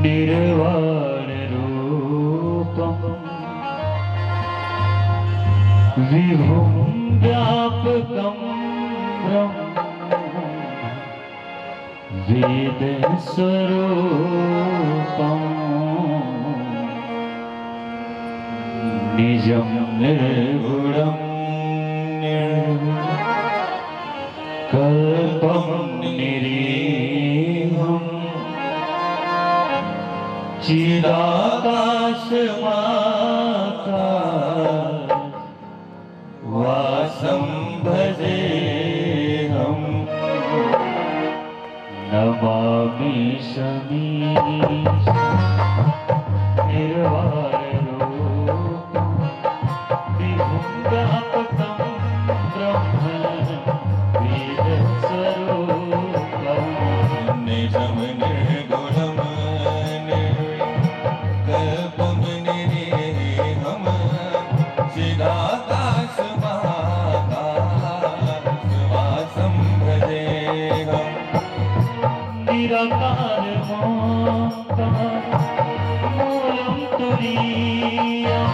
निर्वाण रूपम् विभुं व्यापकं ब्रह्म वेदस्वरूपम् निजं निर्गुणं कल्पं निरीहम् चिदाकाशमाकाश वासं भजेऽहं नमामि शमीश निर्वाणरूपं विभुं व्यापकं ब्रह्म वेदस्वरूपं निजं निर्गुणं कल्पं निरीहं चिदाकाशमाकाशवासं भजेऽहं निराकार मूलं तुरीयं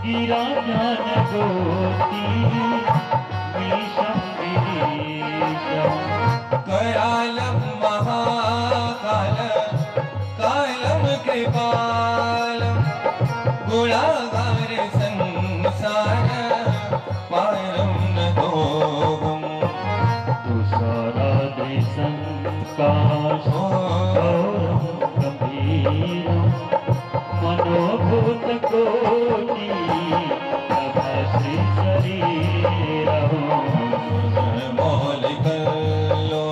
गिरा ज्ञानज्योति ईशं गिरीशं करालं महाकाल कालं कृपालं गुणागार संसार पारं नतोऽहम् तुषाराद्रिसङ्काशो गौरं गम्भीरं मनोभूतकोटि नभश्रीशरीरम् मौलिकल्लो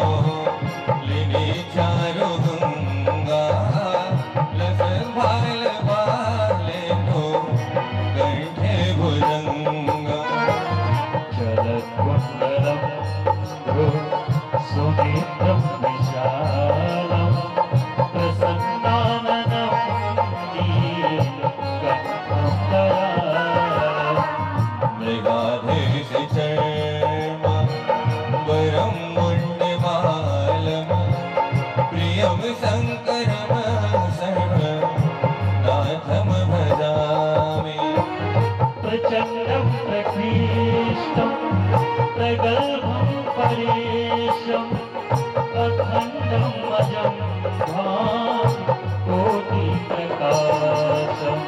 लिनि चारुगङ्गा लसभाल बालेनो कंठे भुजङ्गा जलकुण्डलं सुनेत्रं विशालं प्रसन्नाननं नीलकण्ठं दयालं मृगाधीश चर्म वरं मुण्डमालं प्रियं शङ्करं सर्वनाथं भजामि प्रचण्डं प्रकृष्टं प्रगल्भं परेशम् अखण्डं अजं कोटिप्रकाशम्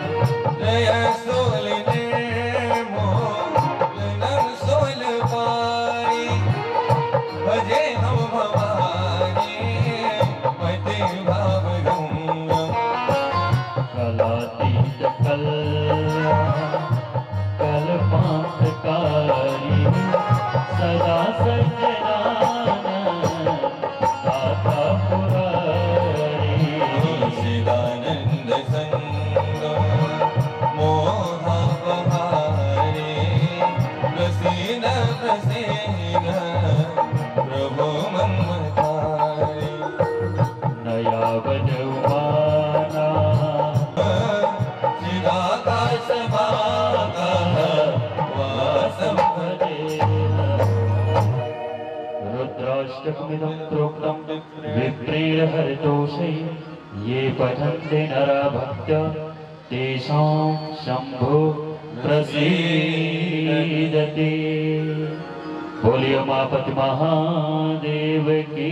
जय सोलिने मोलनं सोलपारी भजे हम भवानी पति भावगंगम कलातीत कल्पान्तकारी सदा सज्जनानंद दाता पुरारी चिदानंद संगम मोहापहारी प्रसीद प्रसीद प्रभु ममतारी नया बजवाना चिदाकाशमाकाशवासं रुद्राष्टकमिदं प्रोक्तं विप्रेण हरितोषे ये पठन्ते नरा भक्त्या तेषां शम्भो प्रसीदते। बोलियो मापति महादेव की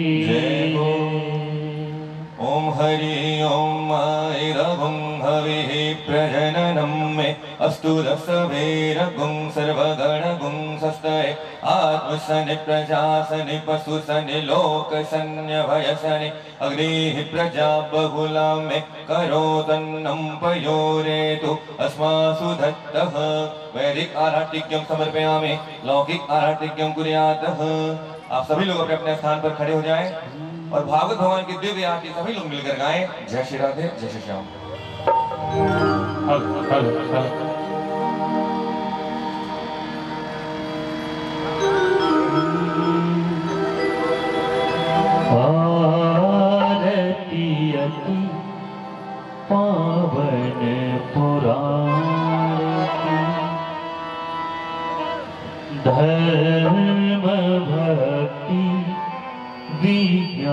ओम हरि ओम ऐरवं हविः प्रजननं मे अस्तु रसभैरगुं सर्वगणगुं सस्तये आत्मसनि प्रजासनि पशुसनि लोकसन्यभयसनि अग्निः प्रजा बहुला मे करोतन्नं पयोरेतु अस्मासु दत्तः वैदिक आराधिक्यं समर्पयामि लौकिक आराधिक्यं कुर्यातः। आप सभी लोग अपने अपने स्थान पर खड़े हो जाएं और भागवत भगवान की दिव्य आरती सभी लोग मिलकर गाएं। जय श्री राधे जय श्री श्याम। आरती अति पावन पुराण धर्म भक्ति विज्ञान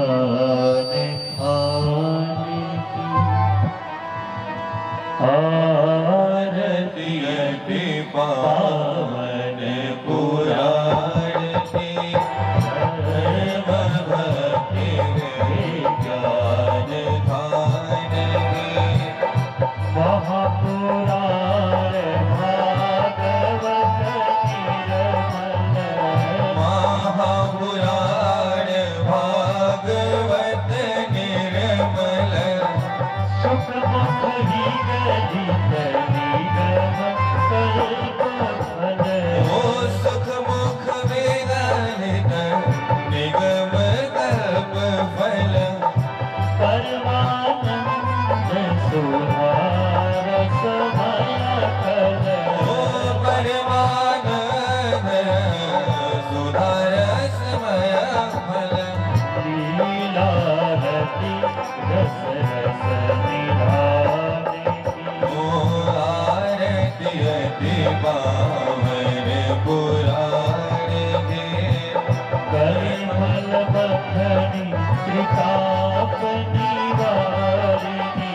पावन पुराण के धर्म भक्ति ज्ञान ध्यान के महापुराण भागवत निर्मल महापुराण भागवत निर्मल सुख मुख ही गदित निगम कल्पफल ओ सुख मुख वेदांत निगम कल्प फल परमानंद सुधार समय कल ओ परमानंद सुधार समय फल लीला रति रस रस निधाने ओ आरती अति पावन पुराण के कलिमल बखनी त्रिताप निवारिणी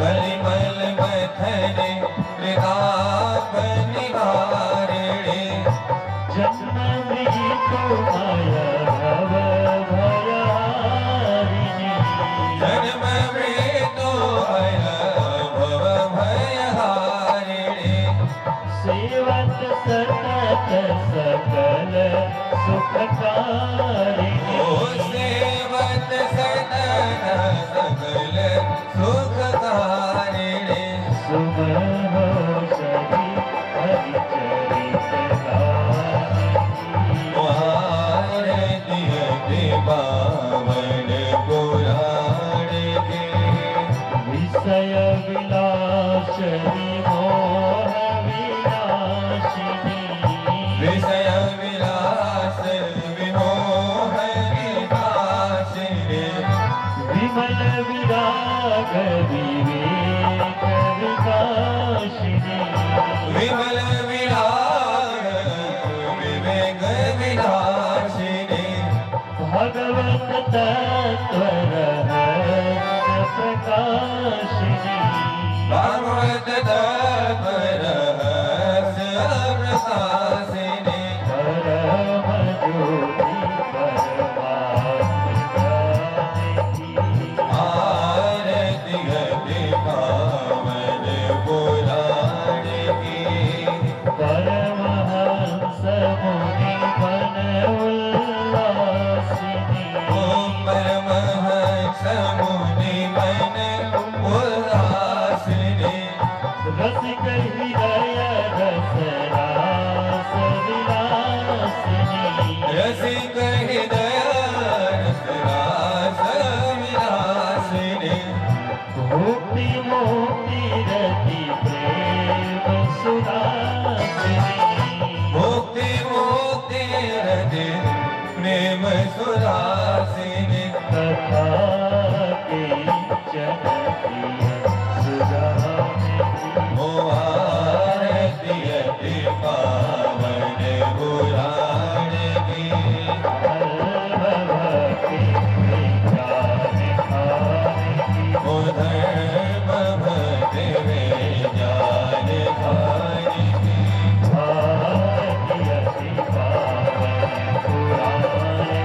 कलिमल मथने प्रताप निवारिणे जन्म मृत्यु मय भव भयारिणी जन्म मृत्यु भय भव भयहारिणे सेवत सतत सकल सुखकारिणी ओ सेवत सतत सकल सुखकारिणे सुमहो सभी हरिचरित गाहिनी ओ आरती अति पावन पुराण के विषय विलास विमोह विनाशिनी विषय विलास विमोह विनाशिने विमल विराग विवेक विकाशिनी विमल विराग विवेक विनाशिने भगवत तत्व रहस्य प्रकाशिनी भागवत तत्व रहस्य प्रकाशिने परम ज्योति परमात्म आरती अति पावन पुराण की परमहंस मुनि मन उल्लासिनी ओम परमहंस मुनि मन उल्लासिने रसिक हृदय रस रास विलासिनी रसिक हृदय रस रास विलासिने भुक्ति मुक्ति रति प्रेम सुधासिनी मुक्ति मुक्ति रति प्रेम सुरासिने कथा के जनप्रिय सुजानिनी ओ आरती अति पावन पुराण की भक्ति विज्ञान खानिनी ओ धर्म भक्ति ज्ञान खानी की भारती अति पावन पुराणी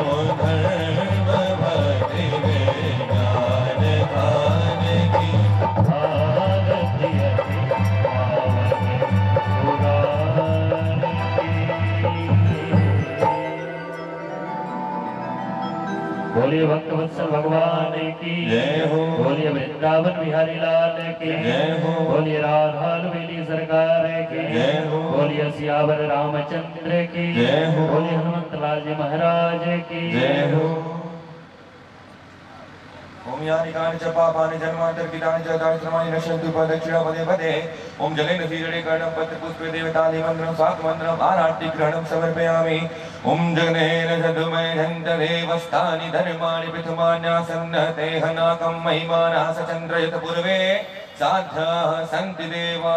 ओ धर्म भक्ति ज्ञान खानी की भारती अति पावन पुराणी बोलिए भक्तवत्सल भगवान की जय हो। बोलिए वृंदावन बिहारी लाल की जय हो। बोलिए राधा वेली सरकार की जय हो। बोलिए सियावर रामचंद्र की जय हो। बोलिए हनुमत लाल जी महाराज की जय हो। ओम यानि कानि च पापानि जन्मान्तर्कितानि च दारिद्र्यमाणि नश्यन्तु प्रदक्षिणापदे पदे ओम जलेन शीतले कर्णं पत्रपुष्पे देवताले मन्त्रं सात्मन्त्रम् आराट्टिग्रहणं समर्पयामि ओम जगनेन जदुमयन्तदेवस्तानि धर्माणि प्रथमान्यासन्न ते हनाकं महिमानास चन्द्रयत पूर्वे साध्याः सन्ति देवा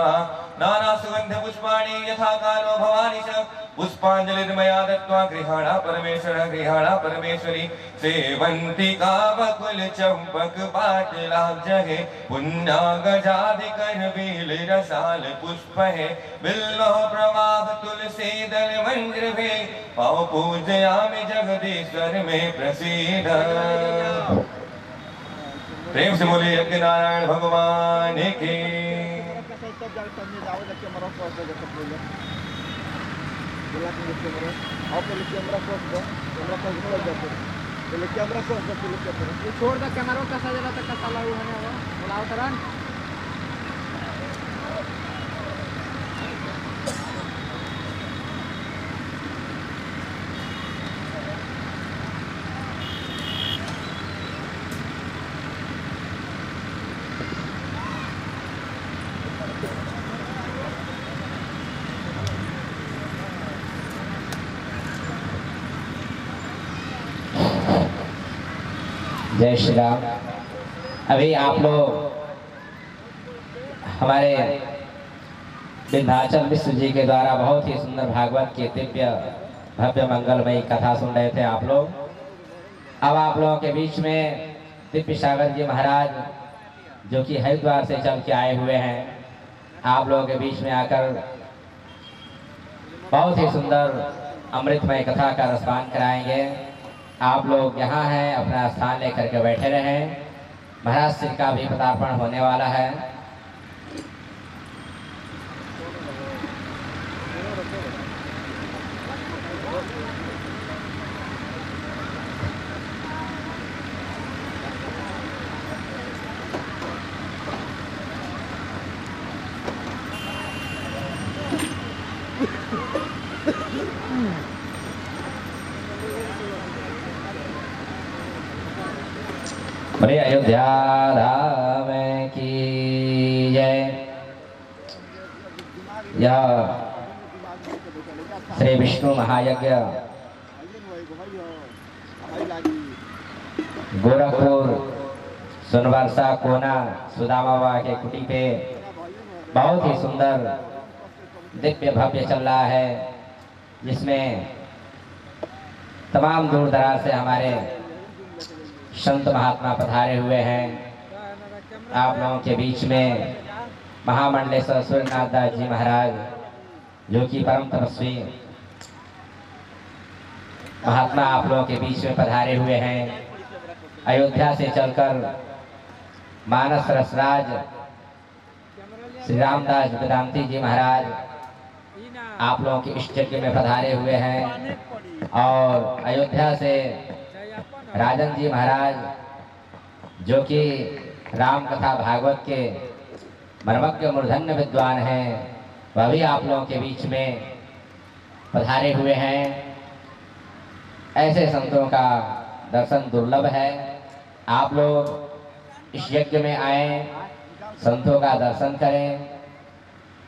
नाना सुगंध पुष्पाणि यथा कालो भवानी च पुष्पांजलिर्मया दत्त्वा गृहाणा परमेश्वरी सेवंती कावकुल चंपक पाटलाभ जहे पुण्या गजाधिकर बेल रसाल पुष्प है बिल्लो प्रवाह तुलसी दल मंत्र भे पाओ पूजयामि जगदीश्वर में प्रसीद। प्रेम से बोले यज्ञ नारायण भगवान की। छोड़ दे कैमरा कसा जरा तक कसा लागू होने वाला बुलाओ तरन। जय श्री राम। अभी आप लोग हमारे विंध्याचल मिश्र जी के द्वारा बहुत ही सुंदर भागवत की दिव्य भव्य मंगलमयी कथा सुन रहे थे आप लोग। अब आप लोगों के बीच में दिव्य सागर जी महाराज जो कि हरिद्वार से चल के आए हुए हैं, आप लोगों के बीच में आकर बहुत ही सुंदर अमृतमय कथा का रसपान कराएंगे। आप लोग यहाँ हैं, अपना स्थान लेकर के बैठे रहें। महाराज श्री का भी पदार्पण होने वाला है। बोले अयोध्या धाम की जय। यह श्री विष्णु महायज्ञ गोरखपुर सोनवर्षा कोना सुदामा बाबा के कुटी पे बहुत ही सुंदर दिव्य भव्य चल रहा है, जिसमें तमाम दूर दराज से हमारे संत महात्मा पधारे हुए हैं। आप लोगों के बीच में महामंडलेश्वर सूर्यनाथ दास जी महाराज जो कि परम तपस्वी महात्मा आप लोगों के बीच में पधारे हुए हैं। अयोध्या से चलकर मानस रसराज श्री रामदास वेदांती जी महाराज आप लोगों के इष्ट यज्ञ में पधारे हुए हैं। और अयोध्या से राजन जी महाराज जो कि राम कथा भागवत के मर्मज्ञ मूर्धन्य विद्वान हैं, वह भी आप लोगों के बीच में पधारे हुए हैं। ऐसे संतों का दर्शन दुर्लभ है। आप लोग इस यज्ञ में आए, संतों का दर्शन करें।